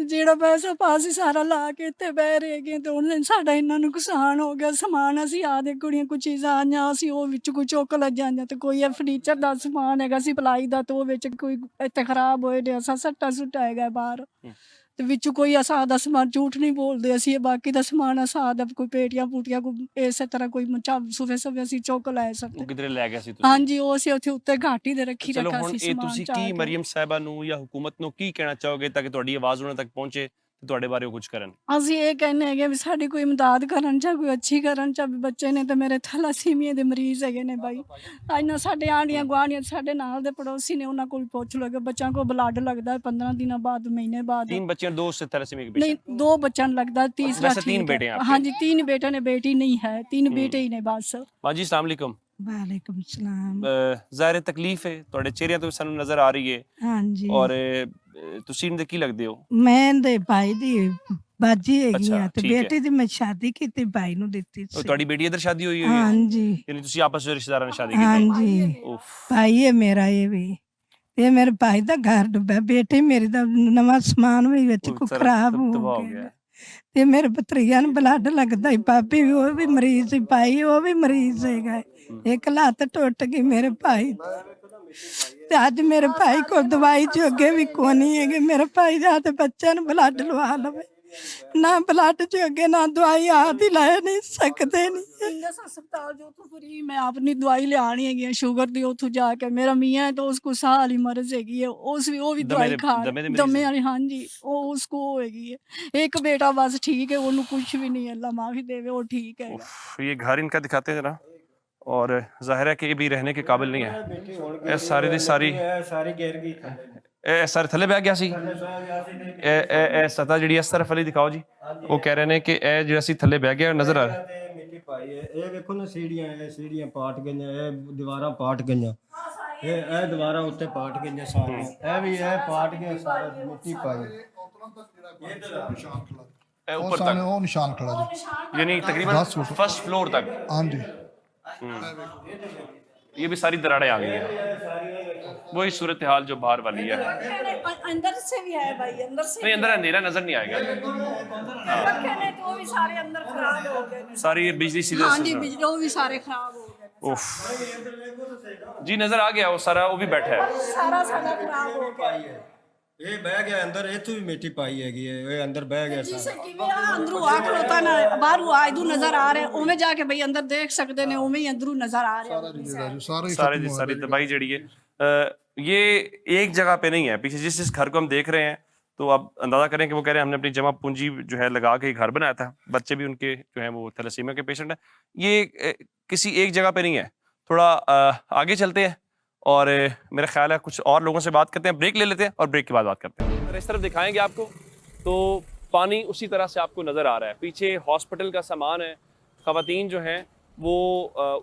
ਜਿਹੜਾ ਪੈਸਾ ਪਾਸੀ ਸਾਰਾ ਲਾ ਕੇ ਇੱਥੇ ਬਹਿ ਰਹੇ ਹੈਗੇ ਤੇ ਉਹਨਾਂ ਸਾਡਾ ਇੰਨਾ ਨੁਕਸਾਨ ਹੋ ਗਿਆ। ਸਮਾਨ ਅਸੀਂ ਆਦੇ ਕੁੜੀਆਂ ਕੁਝ ਚੀਜ਼ਾਂ ਆਈਆਂ ਅਸੀਂ ਉਹ ਵਿੱਚ ਕੋਈ ਚੁੱਕ ਲੈ ਜਾਂਦੇ ਤੇ ਕੋਈ ਇਹ ਫਰਨੀਚਰ ਦਾ ਸਮਾਨ ਹੈਗਾ ਸੀ ਪਲਾਈ ਦਾ ਤੇ ਉਹ ਵਿੱਚ ਕੋਈ ਇੱਥੇ ਖਰਾਬ ਹੋਏ ਨੇ। ਅਸਾਂ ਸੱਟਾ ਸੁੱਟਾ ਹੈਗਾ ਬਾਹਰ ਤੇ ਵਿੱਚ ਕੋਈ ਅਸਾਂ ਦਾ ਸਮਾਨ ਝੂਠ ਨਹੀਂ ਬੋਲਦੇ ਅਸੀਂ। ਇਹ ਬਾਕੀ ਦਾ ਸਮਾਨ ਅਸਾਂ ਦਾ ਕੋਈ ਪੇਟੀਆਂ ਪੂਟੀਆਂ ਕੋਈ ਇਸੇ ਤਰ੍ਹਾਂ ਕੋਈ ਸੁਫੇ ਸਵੇ ਅਸੀਂ ਚੁੱਕ ਲੈ ਸਕਦੇ। ਕਿਧਰੇ ਲੈ ਗਿਆ ਸੀ ਤੁਸੀਂ? ਹਾਂਜੀ, ਉਹ ਅਸੀਂ ਉੱਥੇ ਉੱਤੇ ਘਾਟੀ ਦੇ ਰੱਖੀ ਚਲੋ ਰੱਖਾ ਹੁਣ ਸੀ ਇਹ ਸਮਾਨ। ਤੁਸੀਂ ਕੀ ਮਰੀਮ ਸਾਹਿਬਾ ਨੂੰ ਜਾਂ ਹੁਕੂਮਤ ਨੂੰ ਕੀ ਕਹਿਣਾ ਚਾਹੋਗੇ ਤਾਂ ਕਿ ਤੁਹਾਡੀ ਆਵਾਜ਼ ਉਹਨਾਂ ਤੱਕ ਪਹੁੰਚੇ ਤੇ ਤੁਹਾਡੇ ਬਾਰੇ ਉਹ ਕੁਝ ਕਰਨ? ਅਸੀਂ ਇਹ ਕਹਿੰਦੇ ਹੈਗੇ ਵੀ ਸਾਡੀ ਕੋਈ ਇਮਦਾਦ ਕਰਨ ਜਾਂ ਕੋਈ ਅੱਛੀ ਕਰਨ ਜਾਂ ਬੱਚੇ ਨੇ ਤੇ ਮੇਰੇ ਥੈਲਾਸੀਮੀਆ ਦੇ ਮਰੀਜ਼ ਹੈਗੇ ਨੇ ਬਾਈ। ਅੱਜ ਨਾ ਸਾਡੇ ਆਂਢੀਆਂ ਗੁਆਂਢੀਆਂ ਸਾਡੇ ਨਾਲ ਦੇ ਪੜੋਸੀ ਨੇ, ਉਹਨਾਂ ਕੋਲ ਪੁੱਛ ਲਓ ਕਿ ਬੱਚਿਆਂ ਕੋਲ ਬਲੱਡ ਲੱਗਦਾ 15 ਦਿਨਾਂ ਬਾਅਦ, ਮਹੀਨੇ ਬਾਅਦ। 3 ਬੱਚਿਆਂ 2 से थैलेसीमिया के नहीं, पेशेंट? 2 बच्चा लगता है, तीसरा वैसे 3 ठीक बेटे हैं है। आपके? हाँ जी, 3 बेटे ने, बेटी नहीं है, 3 बेटे ही ने बस। हाँ जी, अस्सलाम वालेकुम। वालेकुम सलाम। ਜ਼ਾਹਿਰ ਤਕਲੀਫ ਹੈ ਤੁਹਾਡੇ ਚਿਹਰਿਆਂ ਤੋਂ ਸਾਨੂੰ ਨਜ਼ਰ ਆ ਰਹੀ ਹੈ। हाँ जी, ਔਰ ਤੁਸੀਂ ਇਹਦੇ ਕੀ ਲੱਗਦੇ ਹੋ? मैं दे भाई दी बाजी हैगी अच्छा, है ते ठीक है। बेटी दी मैं शादी की ते भाई नु दित्ती ਉਹ सी। ਤੁਹਾਡੀ ਬੇਟੀ ਇੱਧਰ ਸ਼ਾਦੀ ਹੋਈ ਹੋਈ ਹੈ? हाँ जी, ਯਾਨੀ ਤੁਸੀਂ ਆਪਸ ਵਿੱਚ ਰਿਸ਼ਤੇਦਾਰਾਂ ਨਾਲ ਸ਼ਾਦੀ हाँ ਕੀਤੀ? जी, ਉਫ, भाई है मेरा ये भी। ये मेरे भाई दा घर डुबा, बेटी मेरी दा नवा समान भी विच को सारा खराब हो तबाह हो गया। गया। ਤੇ ਮੇਰੇ ਭਤਰੀਆ ਨੂੰ ਬਲੱਡ ਲੱਗਦਾ ਹੀ, ਭਾਬੀ ਵੀ ਉਹ ਵੀ ਮਰੀਜ਼ ਸੀ, ਭਾਈ ਉਹ ਵੀ ਮਰੀਜ਼ ਹੈਗਾ। ਇੱਕ ਲੱਤ ਟੁੱਟ ਗਈ ਮੇਰੇ ਭਾਈ ਤੇ ਅੱਜ ਮੇਰੇ ਭਾਈ ਕੋਲ ਦਵਾਈ ਜੋਗੇ ਵੀ ਕੋਈ ਨਹੀਂ ਹੈਗੇ। ਮੇਰੇ ਭਾਈ ਜਾਂ ਤੇ ਬੱਚਿਆਂ ਨੂੰ ਬਲੱਡ ਲਵਾ ਲਵੇ, ਨਾ ਬਲੱਡ ਜੋਗੇ ਨਾ ਦਵਾਈ ਆਪ ਹੀ ਲੈ ਨਹੀਂ ਸਕਦੇ। ਨਹੀਂ ਹਸਪਤਾਲ ਜੋ ਤੋਂ ਫਰੀ ਮੈਂ ਆਪਣੀ ਦਵਾਈ ਲਿਆਣੀ ਹੈਗੀ ਹੈ ਸ਼ੂਗਰ ਦੀ ਉੱਥੋਂ ਜਾ ਕੇ। ਮੇਰਾ ਮੀਆਂ ਹੈ ਤਾਂ ਉਸਕੋ ਸਾਹ ਵਾਲੀ ਮਰਜ਼ ਹੈਗੀ ਹੈ, ਉਹ ਵੀ ਦਵਾਈ ਖਾ ਦਮੇ ਵਾਲੀ। ਹਾਂਜੀ, ਉਹ ਉਸਕੋ ਹੈਗੀ ਹੈ। ਇੱਕ ਬੇਟਾ ਬਸ ਠੀਕ ਹੈ, ਉਹਨੂੰ ਕੁਝ ਵੀ ਨਹੀਂ, ਅੱਲਾ माफी देवे, वो ठीक है। ये घर इनका दिखाते हैं जरा। और जाहिर है कि ये भी रहने के काबिल नहीं है। सारी दी सारी गिर गई, सारे थले बह गया सी। सतह जी इस तरफ वाली दिखाओ जी। वो कह रहे हैं कि जो थले बह गया नजर आ रहा है। ਮਿੱਟੀ ਪਾਈ ਹੈ। ਇਹ ਵੇਖੋ ਨਾ ਸੀੜੀਆਂ ਪਾਟ ਗਈਆਂ, ਇਹ ਦੀਵਾਰਾਂ ਪਾਟ ਗਈਆਂ। ਇਹ ਦੁਬਾਰਾ ਉੱਤੇ ਪਾਟ ਕੇ ਜੇ ਸਾਰੇ ਇਹ ਵੀ ਇਹ ਪਾਟ ਕੇ ਸਾਰਾ ਮਿੱਟੀ ਪਾਈ ऊपर तक वो निशान खड़ा जी, यानी तकरीबन फर्स्ट फ्लोर तक। हाँ जी। ये भी सारी दरारें आ गई हैं, वही सूरत हाल जो बाहर वाली है। अंदर से भी है भाई, अंदर से नहीं, अंदर अंधेरा नजर नहीं आएगा। रखे ने तो वो भी सारे अंदर खराब हो गए। सारी बिजली सीधे हाँ जी, बिजली वो भी सारे खराब हो गए। उफ जी, नजर आ गया वो सारा, वो भी बैठा है सारा सारा खराब हो गया। ਇਹ ਬਹਿ ਗਿਆ ਅੰਦਰ, ਇੱਥੋਂ ਵੀ ਮਿੱਟੀ ਪਾਈ ਹੈਗੀ ਹੈ, ਇਹ ਅੰਦਰ ਬਹਿ ਗਿਆ जिसे किवें अंदरों आ खलोता ना बाहरों आ इधर नजर आ रहे, उवें जाके भाई अंदर देख सकते ने, उवें ही अंदरों नजर आ रहे हैं। सारे की सारी तबाही जड़ी है। ये एक जगह पे नहीं है, पीछे जिस घर को हम देख रहे हैं तो आप अंदाजा करें कि वो कह रहे हैं हमने अपनी जमा पूंजी जो है लगा के घर बनाया था, बच्चे भी उनके जो है वो थैलेसीमिया के पेशेंट है। ये किसी एक जगह पे नहीं है, थोड़ा आगे चलते हैं और मेरा ख्याल है कुछ और लोगों से बात करते हैं, ब्रेक ले लेते हैं और ब्रेक के बाद बात करते हैं। अगर इस तरफ दिखाएंगे आपको तो पानी उसी तरह से आपको नज़र आ रहा है। पीछे हॉस्पिटल का सामान है, ख़वातीन जो हैं वो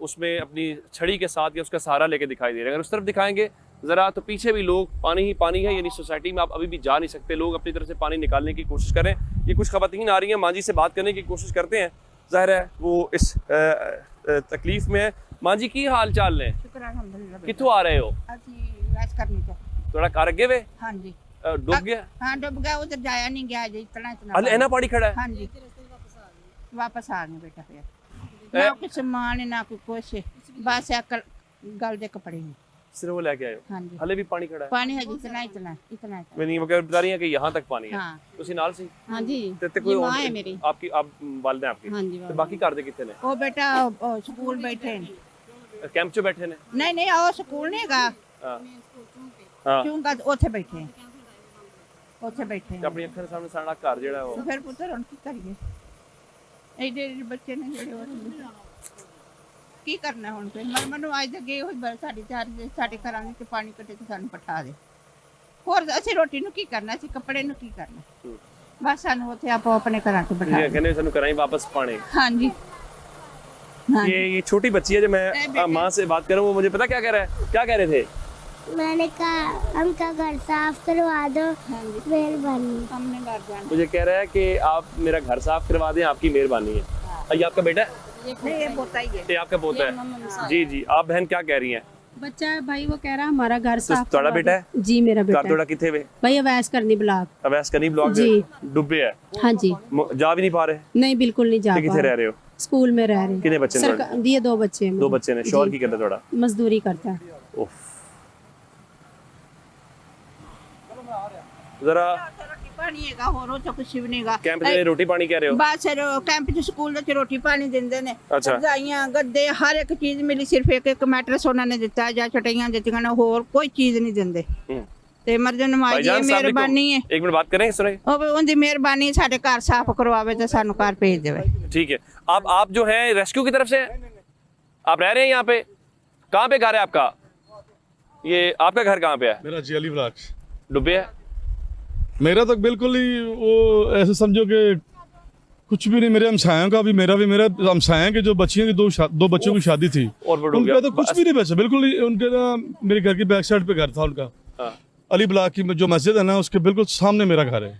उसमें अपनी छड़ी के साथ या उसका सहारा लेके दिखाई दे रहे हैं। अगर उस तरफ दिखाएंगे ज़रा तो पीछे भी लोग, पानी ही पानी है, यानी सोसाइटी में आप अभी भी जा नहीं सकते, लोग अपनी तरफ से पानी निकालने की कोशिश करें। ये कुछ ख़वातीन आ रही हैं, माँ जी से बात करने की कोशिश करते हैं, ज़ाहिर है वो इस तकलीफ़ में है। माँ जी की हाल चाल ने? कितों आ रहे हो? थोड़ा कार अगे वे? हाँ जी, डूब गया? हाँ डूब गया, उधर जाया नहीं गया जी, इतना अल एना पानी खड़ा है? हाँ जी, वापस आ गए बेटा। फिर ना कोई सामान है ना कोई कुछ, बस अकल गल दे कपड़े नहीं, सिर्फ वो लेके आए हो? हाँ जी, हले भी पानी खड़ा है? पानी है जी, इतना इतना इतना मैं नहीं, वो कह बता रही हैं कि यहाँ तक पानी है। हाँ तुसी नाल सी? हाँ जी, ते कोई ये माँ और- है मेरी। आपकी आप वालिदा आपकी? हाँ जी, ते बाकी घर दे कितने ने? वो बेटा स्कूल बैठे ने। कैंप च बैठे ने? नहीं नहीं, वो स्कूल नहीं गा, हाँ हाँ, क्योंकि ਉੱਥੇ बैठे हैं, ਉੱਥੇ बैठे हैं। अपनी अक्खां दे सामने सारा घर जेड़ा है वो फिर पुत्र हम की करिए, एडे बच्चे ने ਜਿਹੜੇ ਉਹ ਕੀ ਕਰਨਾ ਹੁਣ? ਫਿਰ ਮੈਨੂੰ ਅੱਜ ਤੱਕ ਇਹ ਹੋਈ ਸਾਡੇ ਘਰਾਂ ਵਿੱਚ ਪਾਣੀ ਕੱਢੇ ਤੇ ਸਾਨੂੰ ਪਠਾ ਦੇ, ਹੋਰ ਅਸੀਂ ਰੋਟੀ ਨੂੰ ਕੀ ਕਰਨਾ, ਅਸੀਂ ਕੱਪੜੇ ਨੂੰ ਕੀ ਕਰਨਾ, ਬਸ ਸਾਨੂੰ ਉੱਥੇ ਆਪੋ ਆਪਣੇ ਘਰਾਂ 'ਚ ਬਿਠਾ ये कहने सानू कराई वापस पानी। ਹਾਂਜੀ ये छोटी बच्ची है जो मैं माँ से बात कर रहा हूँ, वो मुझे पता क्या कह रहा है, क्या कह रहे थे? मैंने कहा हमका घर साफ करवा दो, मेहरबानी। हमने घर जाना, मुझे कह रहा है कि आप मेरा घर साफ करवा दें, आपकी मेहरबानी है। ये आपका बेटा है? नहीं ये पोता ही है, ये आपका पोता है? जी जी, आप बहन क्या कह रही हैं? बच्चा है भाई, वो कह रहा हमारा घर साफ ਤੁਹਾਡਾ करवा बेटा दो। है? जी मेरा बेटा घर थोड़ा किथे वे? भाई अवैस करनी ब्लॉक। अवैस कनी ब्लॉक जी। डूबे है, हाँ जी, जा भी नहीं पा रहे? नहीं बिल्कुल नहीं जा ते पा किथे रह रहे, रहे हो? स्कूल में रह रहे कितने बच्चे ने? सरकार दिए 2 बच्चे हैं 2 बच्चे ने। शोर की करता थोड़ा? मजदूरी करता है। उफ, जरा रोटी पानी हैगा, ਹੋਰ ਉਹ ਕੁਛ ਵੀ ਨਹੀਂਗਾ। कैंप में रोटी पानी कह रहे हो? बस कैंप च स्कूल ਵਿੱਚ ਰੋਟੀ ਪਾਣੀ ਦਿੰਦੇ ਨੇ, ਅੱਛਾ। ਰਜਾਈਆਂ ਗੱਦੇ ਹਰ ਇੱਕ ਚੀਜ਼ ਮਿਲੀ, ਸਿਰਫ ਇੱਕ ਮੈਟਰਸ ਉਹਨਾਂ ਨੇ ਦਿੱਤਾ ਜਾਂ ਚਟਈਆਂ ਦਿੱਤੀਆਂ ਨੇ, ਹੋਰ ਕੋਈ ਚੀਜ਼ ਨਹੀਂ ਦਿੰਦੇ। ਤੇ ਮਰਜ਼ੀ ਨਮਾਜ਼ ਦੀ भाईजान साहब ਮਿਹਰਬਾਨੀ ਹੈ, एक मिनट बात करें, सुने? ਉਹ ਵੀ ਉਹਦੀ ਮਿਹਰਬਾਨੀ ਸਾਡੇ ਘਰ ਸਾਫ਼ ਕਰਵਾਵੇ ਤੇ ਸਾਨੂੰ ਘਰ ਭੇਜ ਦੇਵੇ। ठीक है, आप जो है रेस्क्यू की तरफ से हैं? आप रह रहे हैं यहाँ पे? कहाँ पे घर है आपका? ये आपका घर कहाँ पे है? मेरा जियाली ब्लॉक। डूबे है? मेरा तो बिल्कुल ही वो ऐसे समझो कि कुछ भी नहीं। मेरे हमसायों का भी, मेरा हमसाया के जो बच्चियों की दो बच्चों की शादी थी, और वो डूब उनका गया? तो कुछ भी नहीं बचा, बिल्कुल ही। उनके ना मेरे घर की बैक साइड पे घर था उनका, हाँ। अली ब्लॉक की जो मस्जिद है ना उसके बिल्कुल सामने मेरा घर है।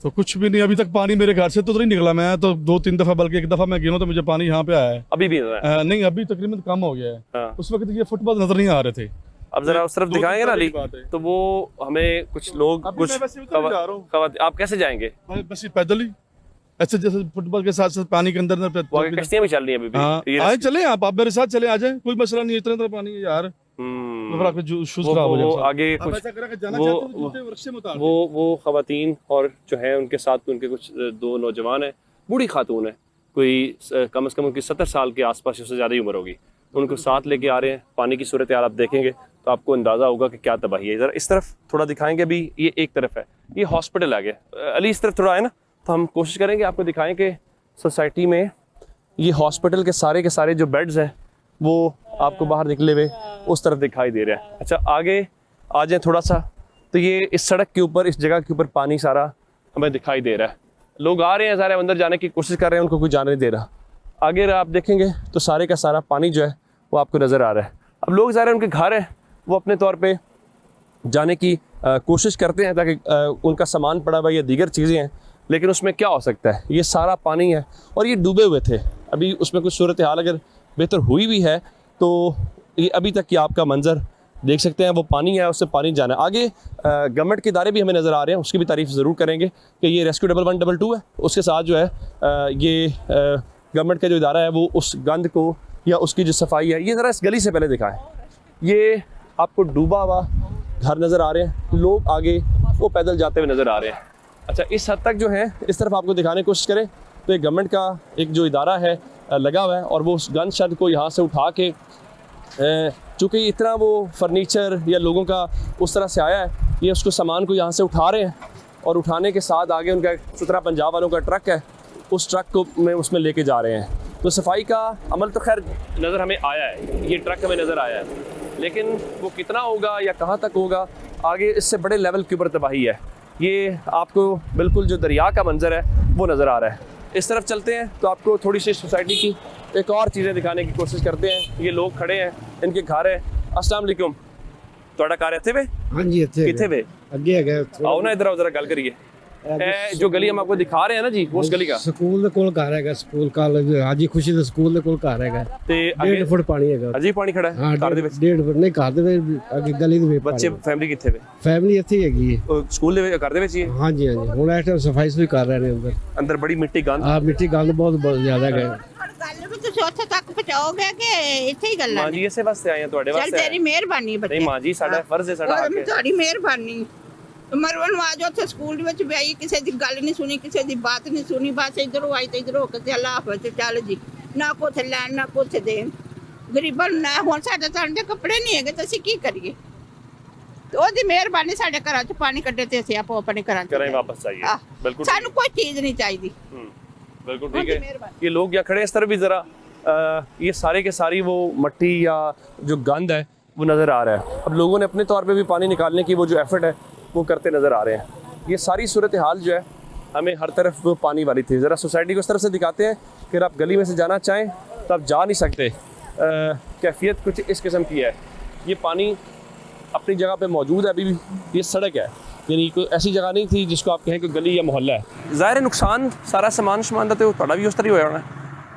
तो कुछ भी नहीं, अभी तक पानी मेरे घर से तो नहीं निकला। मैं तो 2-3 दफा, बल्कि एक दफा मैं गिना तो मुझे पानी यहाँ पे आया है। अभी भी है? नहीं, अभी तकरीबन कम हो गया है। हाँ। उस वक्त ये फुटपाथ नजर नहीं आ रहे थे। अब जरा उस तरफ दिखाएंगे ना अली, बात है। तो वो हमें कुछ लोग अभी कुछ मैं वैसे उधर जा रहा हूँ। आप कैसे जाएंगे? बस ये पैदल ही ऐसे जैसे फुटबॉल के साथ साथ पानी के अंदर वो आगे कश्तियां भी चल रही हैं अभी भी? हाँ, ये आए चले आप मेरे साथ चले आ जाए, कोई मसला नहीं है, इतना पानी है यार। वो आगे कुछ वो खवातीन और जो है उनके साथ उनके कुछ 2 नौजवान हैं, बूढ़ी खातून है, कोई कम से कम उनकी 70 साल के आसपास, उससे ज़्यादा ही उम्र होगी, उनको साथ लेके आ रहे हैं। पानी की सूरत हाल आप देखेंगे तो आपको अंदाज़ा होगा कि क्या तबाही है। ज़रा इस तरफ थोड़ा दिखाएंगे, अभी ये एक तरफ है, ये हॉस्पिटल आ गया। अली इस तरफ थोड़ा है ना, तो हम कोशिश करेंगे आपको दिखाएं कि सोसाइटी में ये हॉस्पिटल के सारे जो बेड्स हैं वो आपको बाहर निकले हुए उस तरफ दिखाई दे रहा है। अच्छा आगे आ जाए थोड़ा सा, तो ये इस सड़क के ऊपर, इस जगह के ऊपर पानी सारा हमें दिखाई दे रहा है। लोग आ रहे हैं, सारे अंदर जाने की कोशिश कर रहे हैं, उनको कोई जाने नहीं दे रहा। आगे आप देखेंगे तो सारे का सारा पानी जो है वो आपको नज़र आ रहा है। अब लोग ज़ाहिर उनके घर हैं, वो अपने तौर पे जाने की कोशिश करते हैं ताकि उनका सामान पड़ा हुआ या दीगर चीज़ें हैं, लेकिन उसमें क्या हो सकता है, ये सारा पानी है और ये डूबे हुए थे। अभी उसमें कुछ सूरत हाल अगर बेहतर हुई भी है तो ये अभी तक की आपका मंजर देख सकते हैं, वो पानी है, उससे पानी जाना है। आगे गवर्नमेंट के इदारे भी हमें नज़र आ रहे हैं, उसकी भी तारीफ़ ज़रूर करेंगे कि ये रेस्क्यू 1112 है, उसके साथ जो है ये गवर्नमेंट का जो इदारा है वो उस गंद को या उसकी जो सफाई है, ये ज़रा इस गली से पहले दिखाएं। ये आपको डूबा हुआ घर नज़र आ रहे हैं, लोग आगे वो पैदल जाते हुए नज़र आ रहे हैं। अच्छा, इस हद तक जो है इस तरफ आपको दिखाने की कोशिश करें तो एक गवर्नमेंट का एक जो इदारा है लगा हुआ है और वो उस गंद शद को यहाँ से उठा के, चूँकि इतना वो फर्नीचर या लोगों का उस तरह से आया है, ये उसको सामान को यहाँ से उठा रहे हैं और उठाने के साथ आगे उनका सुथरा पंजाब वालों का ट्रक है, उस ट्रक को में उसमें लेके जा रहे हैं। तो सफाई का अमल तो खैर नज़र हमें आया है, ये ट्रक हमें नज़र आया है, लेकिन वो कितना होगा या कहाँ तक होगा, आगे इससे बड़े लेवल के ऊपर तबाही है। ये आपको बिल्कुल जो दरिया का मंजर है वो नज़र आ रहा है। इस तरफ चलते हैं तो आपको थोड़ी सी सोसाइटी की एक और चीज़ें दिखाने की कोशिश करते हैं। ये लोग खड़े हैं, इनके घर है। अस्सलाम वालेकुम, ਤੁਹਾਡਾ ਘਰ ਇੱਥੇ ਵੇ? हाँ जी ਇੱਥੇ किथे वे? ਅੱਗੇ ਹੈਗਾ आओ ना इधर आओ, जरा गल करिए। जो गली हम आपको दिखा रहे हैं ना जी, उस गली का ਸਕੂਲ ਦੇ ਕੋਲ ਘਰ ਹੈਗਾ, ਸਕੂਲ ਕਾਲਜ ਹਾਜੀ ਖੁਸ਼ੀ ਦੇ ਸਕੂਲ ਦੇ ਕੋਲ ਘਰ ਹੈਗਾ ਤੇ 1.5 ਫੁੱਟ ਪਾਣੀ ਹੈਗਾ। ਅਜੀ ਪਾਣੀ ਖੜਾ ਹੈ ਘਰ ਦੇ ਵਿੱਚ? 1.5 ਫੁੱਟ ਨਹੀਂ, ਘਰ ਦੇ ਵਿੱਚ ਅੱਗੇ ਗਲੀ ਦੇ ਵਿੱਚ ਬੱਚੇ ਫੈਮਿਲੀ ਕਿੱਥੇ ਵੇ? ਫੈਮਿਲੀ ਇੱਥੇ ਹੀ ਹੈਗੀ ਹੈ, ਉਹ ਸਕੂਲ ਦੇ ਵਿੱਚ ਘਰ ਦੇ ਵਿੱਚ ਹੀ ਹੈ? ਹਾਂਜੀ ਹਾਂਜੀ, ਹੁਣ ਇਸ ਟਾਈਮ ਸਫਾਈ ਵੀ ਕਰ ਰਹੇ ਨੇ ਅੰਦਰ। ਅੰਦਰ ਬੜੀ ਮਿੱਟੀ ਗੰਦ, ਆ ਮਿੱਟੀ ਗੰਦ ਬਹੁਤ ਜ਼ਿਆਦਾ ਹੈਗਾ। ਗੱਲ ਵੀ ਤੁਸੀਂ ਉੱਥੇ ਤੱਕ ਪਹੁੰਚਾਓਗੇ ਕਿ ਇੱਥੇ ਹੀ ਗੱਲਾਂ ਮਾਂ ਜੀ ਇਸੇ ਵਾਸਤੇ ਆਏ ਆ, ਤੁਹਾਡੇ ਚੱਲ ਵਾਸਤੇ। ਤੇਰੀ ਮਿਹਰਬਾਨੀ ਬੱਚੇ। ਨਹੀਂ ਮਾਂ ਜੀ, ਸਾਡਾ ਫਰਜ਼ ਹੈ, ਸਾਡਾ ਹੱਕ ਹੈ। ਤੁਹਾਡੀ ਮਿਹਰਬਾਨੀ। ਮਰਵਨ ਆਜ ਉੱਥੇ ਸਕੂਲ ਵਿੱਚ ਵੀ ਆਈ, ਕਿਸੇ ਦੀ ਗੱਲ ਨਹੀਂ ਸੁਣੀ, ਕਿਸੇ ਦੀ ਬਾਤ ਨਹੀਂ ਸੁਣੀ, ਬਸ ਇਧਰੋਂ ਆਈ ਤੇ ਇਧਰੋਂ ਕੇ ਅੱਲਾਹ ਹਾਫਿਜ਼ ਚੱਲ ਜੀ, ਨਾ ਕੋਥੇ ਲੈਣ ਨਾ ਕੋਥੇ ਦੇਣ, ਗਰੀਬਾਂ ਨੂੰ ਨਾ। ਹੁਣ ਸਾਡੇ ਤਾਂ ਦੇ ਕੱਪੜੇ ਨਹੀਂ ਹੈਗੇ ਤਾਂ ਅਸੀਂ ਕੀ ਕਰੀਏ? ਤੇ ਉਹਦੀ ਮਿਹਰਬਾਨੀ ਸਾਡੇ ਘਰਾਂ 'ਚ ਪਾਣੀ ਕੱਢੇ ਤੇ ਅਸੀਂ ਆਪੋ ਆਪਣੇ ਘਰਾਂ 'ਚ करें वापस चाहिए। बिल्कुल ਸਾਨੂੰ ਕੋਈ ਚੀਜ਼ ਨਹੀਂ ਚਾਹੀਦੀ। बिल्कुल ठीक है। ये लोग यहाँ खड़े हैं, इस तरफ भी ज़रा ये सारे के सारी वो मट्टी या जो गंद है वो नज़र आ रहा है। अब लोगों ने अपने तौर पे भी पानी निकालने की वो जो एफर्ट है वो करते नज़र आ रहे हैं। ये सारी सूरत हाल जो है हमें हर तरफ वो पानी वाली थी। ज़रा सोसाइटी को इस तरफ से दिखाते हैं कि आप गली में से जाना चाहें तो आप जा नहीं सकते। कैफियत कुछ इस किस्म की है। ये पानी अपनी जगह पे मौजूद है अभी भी, ये सड़क है, यानी कोई ऐसी जगह नहीं थी जिसको आप कहें कि गली या मोहल्ला है। ज़ाहिर नुकसान सारा समान शमान तो ਤੁਹਾਡਾ ਵੀ ਉਸ ਤਰ੍ਹਾਂ ਹੀ ਹੋਇਆ ਹੋਣਾ?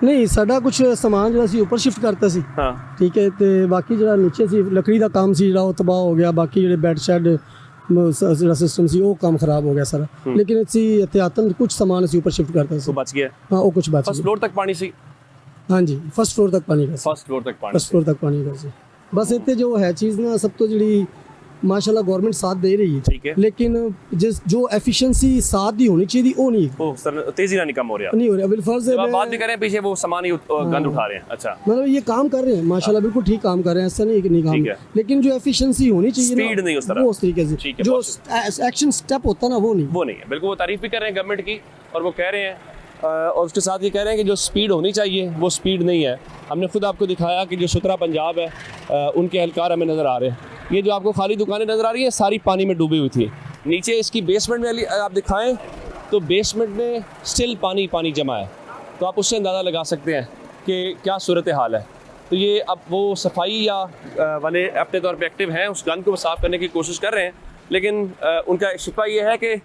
ਨਹੀਂ, ਸਾਡਾ ਕੁਝ ਸਮਾਨ ਜਿਹੜਾ ਸੀ ਉੱਪਰ ਸ਼ਿਫਟ ਕਰਤਾ ਸੀ। ਹਾਂ ਠੀਕ ਹੈ, ਤੇ ਬਾਕੀ ਜਿਹੜਾ ਨੀਚੇ ਸੀ ਲੱਕੜੀ ਦਾ ਕੰਮ ਸੀ ਜਿਹੜਾ ਉਹ ਤਬਾਹ ਹੋ ਗਿਆ। ਬਾਕੀ ਜਿਹੜੇ ਬੈੱਡ ਸ਼ੈੱਡ ਜਿਹੜਾ ਸਿਸਟਮ ਸੀ ਉਹ ਕੰਮ ਖਰਾਬ ਹੋ ਗਿਆ ਸਾਰਾ। ਲੇਕਿਨ ਅਸੀਂ ਇhtiyatan ਕੁਝ ਸਮਾਨ ਅਸੀਂ ਉੱਪਰ ਸ਼ਿਫਟ ਕਰਤਾ ਸੀ। ਬਚ ਗਿਆ? ਹਾਂ, ਉਹ ਕੁਝ ਬਚ ਗਿਆ। ਫਸਟ ਫਲੋਰ ਤੱਕ ਪਾਣੀ ਸੀ? ਹਾਂਜੀ, ਫਸਟ ਫਲੋਰ ਤੱਕ ਪਾਣੀ ਸੀ। ਫਸਟ ਫਲੋਰ ਤੱਕ ਪਾਣੀ, ਫਸਟ ਫਲੋਰ ਤੱਕ ਪਾਣੀ ਸੀ। ਬਸ ਇੱਥੇ ਜੋ ਹੈ ਚੀਜ਼ ਨਾ ਸਭ ਤੋਂ ਜਿਹੜੀ माशाल्लाह गवर्नमेंट साथ दे रही है, ठीक है, लेकिन जिस जो एफिशिएंसी साथ दी होनी चाहिए वो नहीं है, वो तेजी ना कम हो रहा, नहीं हो रहा। बिल्कुल है बात भी करें पीछे वो सामान ही गंद उठा रहे हैं। अच्छा, मतलब ये काम कर रहे हैं माशाल्लाह, बिल्कुल ठीक काम कर रहे हैं, ऐसा नहीं कि नहीं काम, लेकिन जो एफिशिएंसी होनी चाहिए, स्पीड नहीं उस तरह, वो उस तरीके से जो एक्शन स्टेप होता है ना वो नहीं है। बिल्कुल वो तारीफ भी कर रहे हैं गवर्नमेंट की और वो कह रहे हैं और उसके साथ ये कह रहे हैं कि जो स्पीड होनी चाहिए वो स्पीड नहीं है। हमने खुद आपको दिखाया कि जो सुथरा पंजाब है उनके एहलकार हमें नज़र आ रहे हैं। ये जो आपको खाली दुकानें नज़र आ रही हैं सारी पानी में डूबी हुई थी। नीचे इसकी बेसमेंट में आप दिखाएं तो बेसमेंट में स्टिल पानी पानी जमा है, तो आप उससे अंदाज़ा लगा सकते हैं कि क्या सूरत हाल है। तो ये अब वो सफाई या वाले अपने तौर पे एक्टिव हैं, उस गंद को साफ़ करने की कोशिश कर रहे हैं, लेकिन उनका शिकवा ये है कि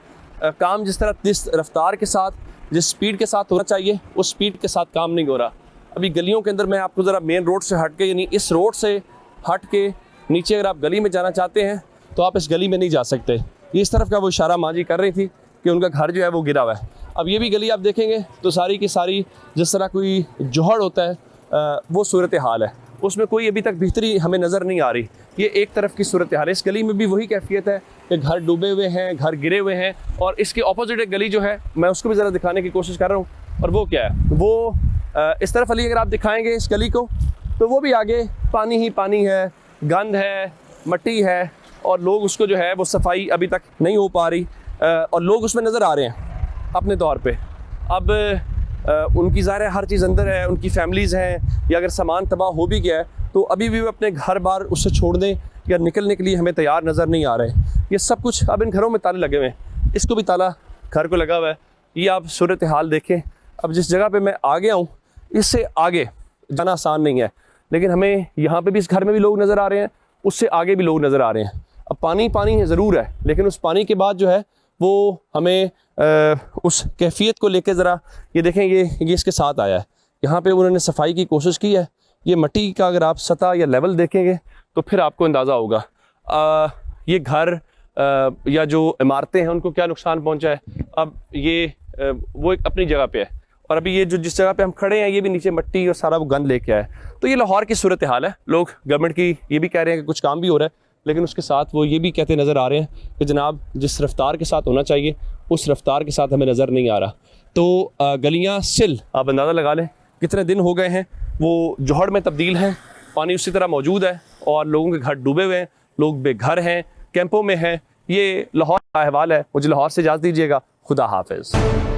काम जिस तरह जिस रफ्तार के साथ जिस स्पीड के साथ होना चाहिए उस स्पीड के साथ काम नहीं हो रहा। अभी गलियों के अंदर मैं आपको ज़रा मेन रोड से हट के, यानी इस रोड से हट के नीचे अगर आप गली में जाना चाहते हैं तो आप इस गली में नहीं जा सकते। ये इस तरफ का वो इशारा माँ जी कर रही थी कि उनका घर जो है वो गिरा हुआ है। अब ये भी गली आप देखेंगे तो सारी की सारी जिस तरह कोई जोहड़ होता है वो सूरत हाल है, उसमें कोई अभी तक बेहतरी हमें नज़र नहीं आ रही। ये एक तरफ की सूरत हाल है। इस गली में भी वही कैफियत है कि घर डूबे हुए हैं, घर गिरे हुए हैं, और इसके ऑपोजिट एक गली जो है मैं उसको भी ज़रा दिखाने की कोशिश कर रहा हूँ। और वो क्या है, वो इस तरफ अली अगर आप दिखाएंगे इस गली को तो वो भी आगे पानी ही पानी है, गंद है, मट्टी है, और लोग उसको जो है वो सफाई अभी तक नहीं हो पा रही और लोग उसमें नज़र आ रहे हैं अपने तौर पे। अब उनकी ज़ाहिर है हर चीज़ अंदर है, उनकी फैमिलीज़ हैं, या अगर सामान तबाह हो भी गया है तो अभी भी वे अपने घर बार उससे छोड़ने या निकलने के लिए हमें तैयार नज़र नहीं आ रहे। ये सब कुछ अब इन घरों में ताले लगे हुए हैं, इसको भी ताला घर को लगा हुआ है। ये आप सूरत हाल देखें। अब जिस जगह पे मैं आ गया हूँ इससे आगे जाना आसान नहीं है, लेकिन हमें यहाँ पे भी इस घर में भी लोग नज़र आ रहे हैं, उससे आगे भी लोग नज़र आ रहे हैं। अब पानी पानी ज़रूर है, लेकिन उस पानी के बाद जो है वो हमें उस कैफियत को लेकर ज़रा ये देखें, ये इसके साथ आया है। यहाँ पे उन्होंने सफाई की कोशिश की है। ये मिट्टी का अगर आप सतह या लेवल देखेंगे तो फिर आपको अंदाज़ा होगा ये घर या जो इमारतें हैं उनको क्या नुकसान पहुँचा है। अब ये वो एक अपनी जगह पे है, और अभी ये जो जिस जगह पे हम खड़े हैं ये भी नीचे मिट्टी और सारा वो गंद लेके आए। तो ये लाहौर की सूरत हाल है। लोग गवर्नमेंट की ये भी कह रहे हैं कि कुछ काम भी हो रहा है, लेकिन उसके साथ वो ये भी कहते नज़र आ रहे हैं कि जनाब जिस रफ्तार के साथ होना चाहिए उस रफ्तार के साथ हमें नज़र नहीं आ रहा। तो गलियाँ सिल आप अंदाज़ा लगा लें कितने दिन हो गए हैं वो जौहड़ में तब्दील हैं, पानी उसी तरह मौजूद है और लोगों के घर डूबे हुए हैं, लोग बेघर हैं, कैंपों में हैं। ये लाहौर का अहवाल है। मुझे लाहौर से इजाज़त दीजिएगा। खुदा हाफिज़।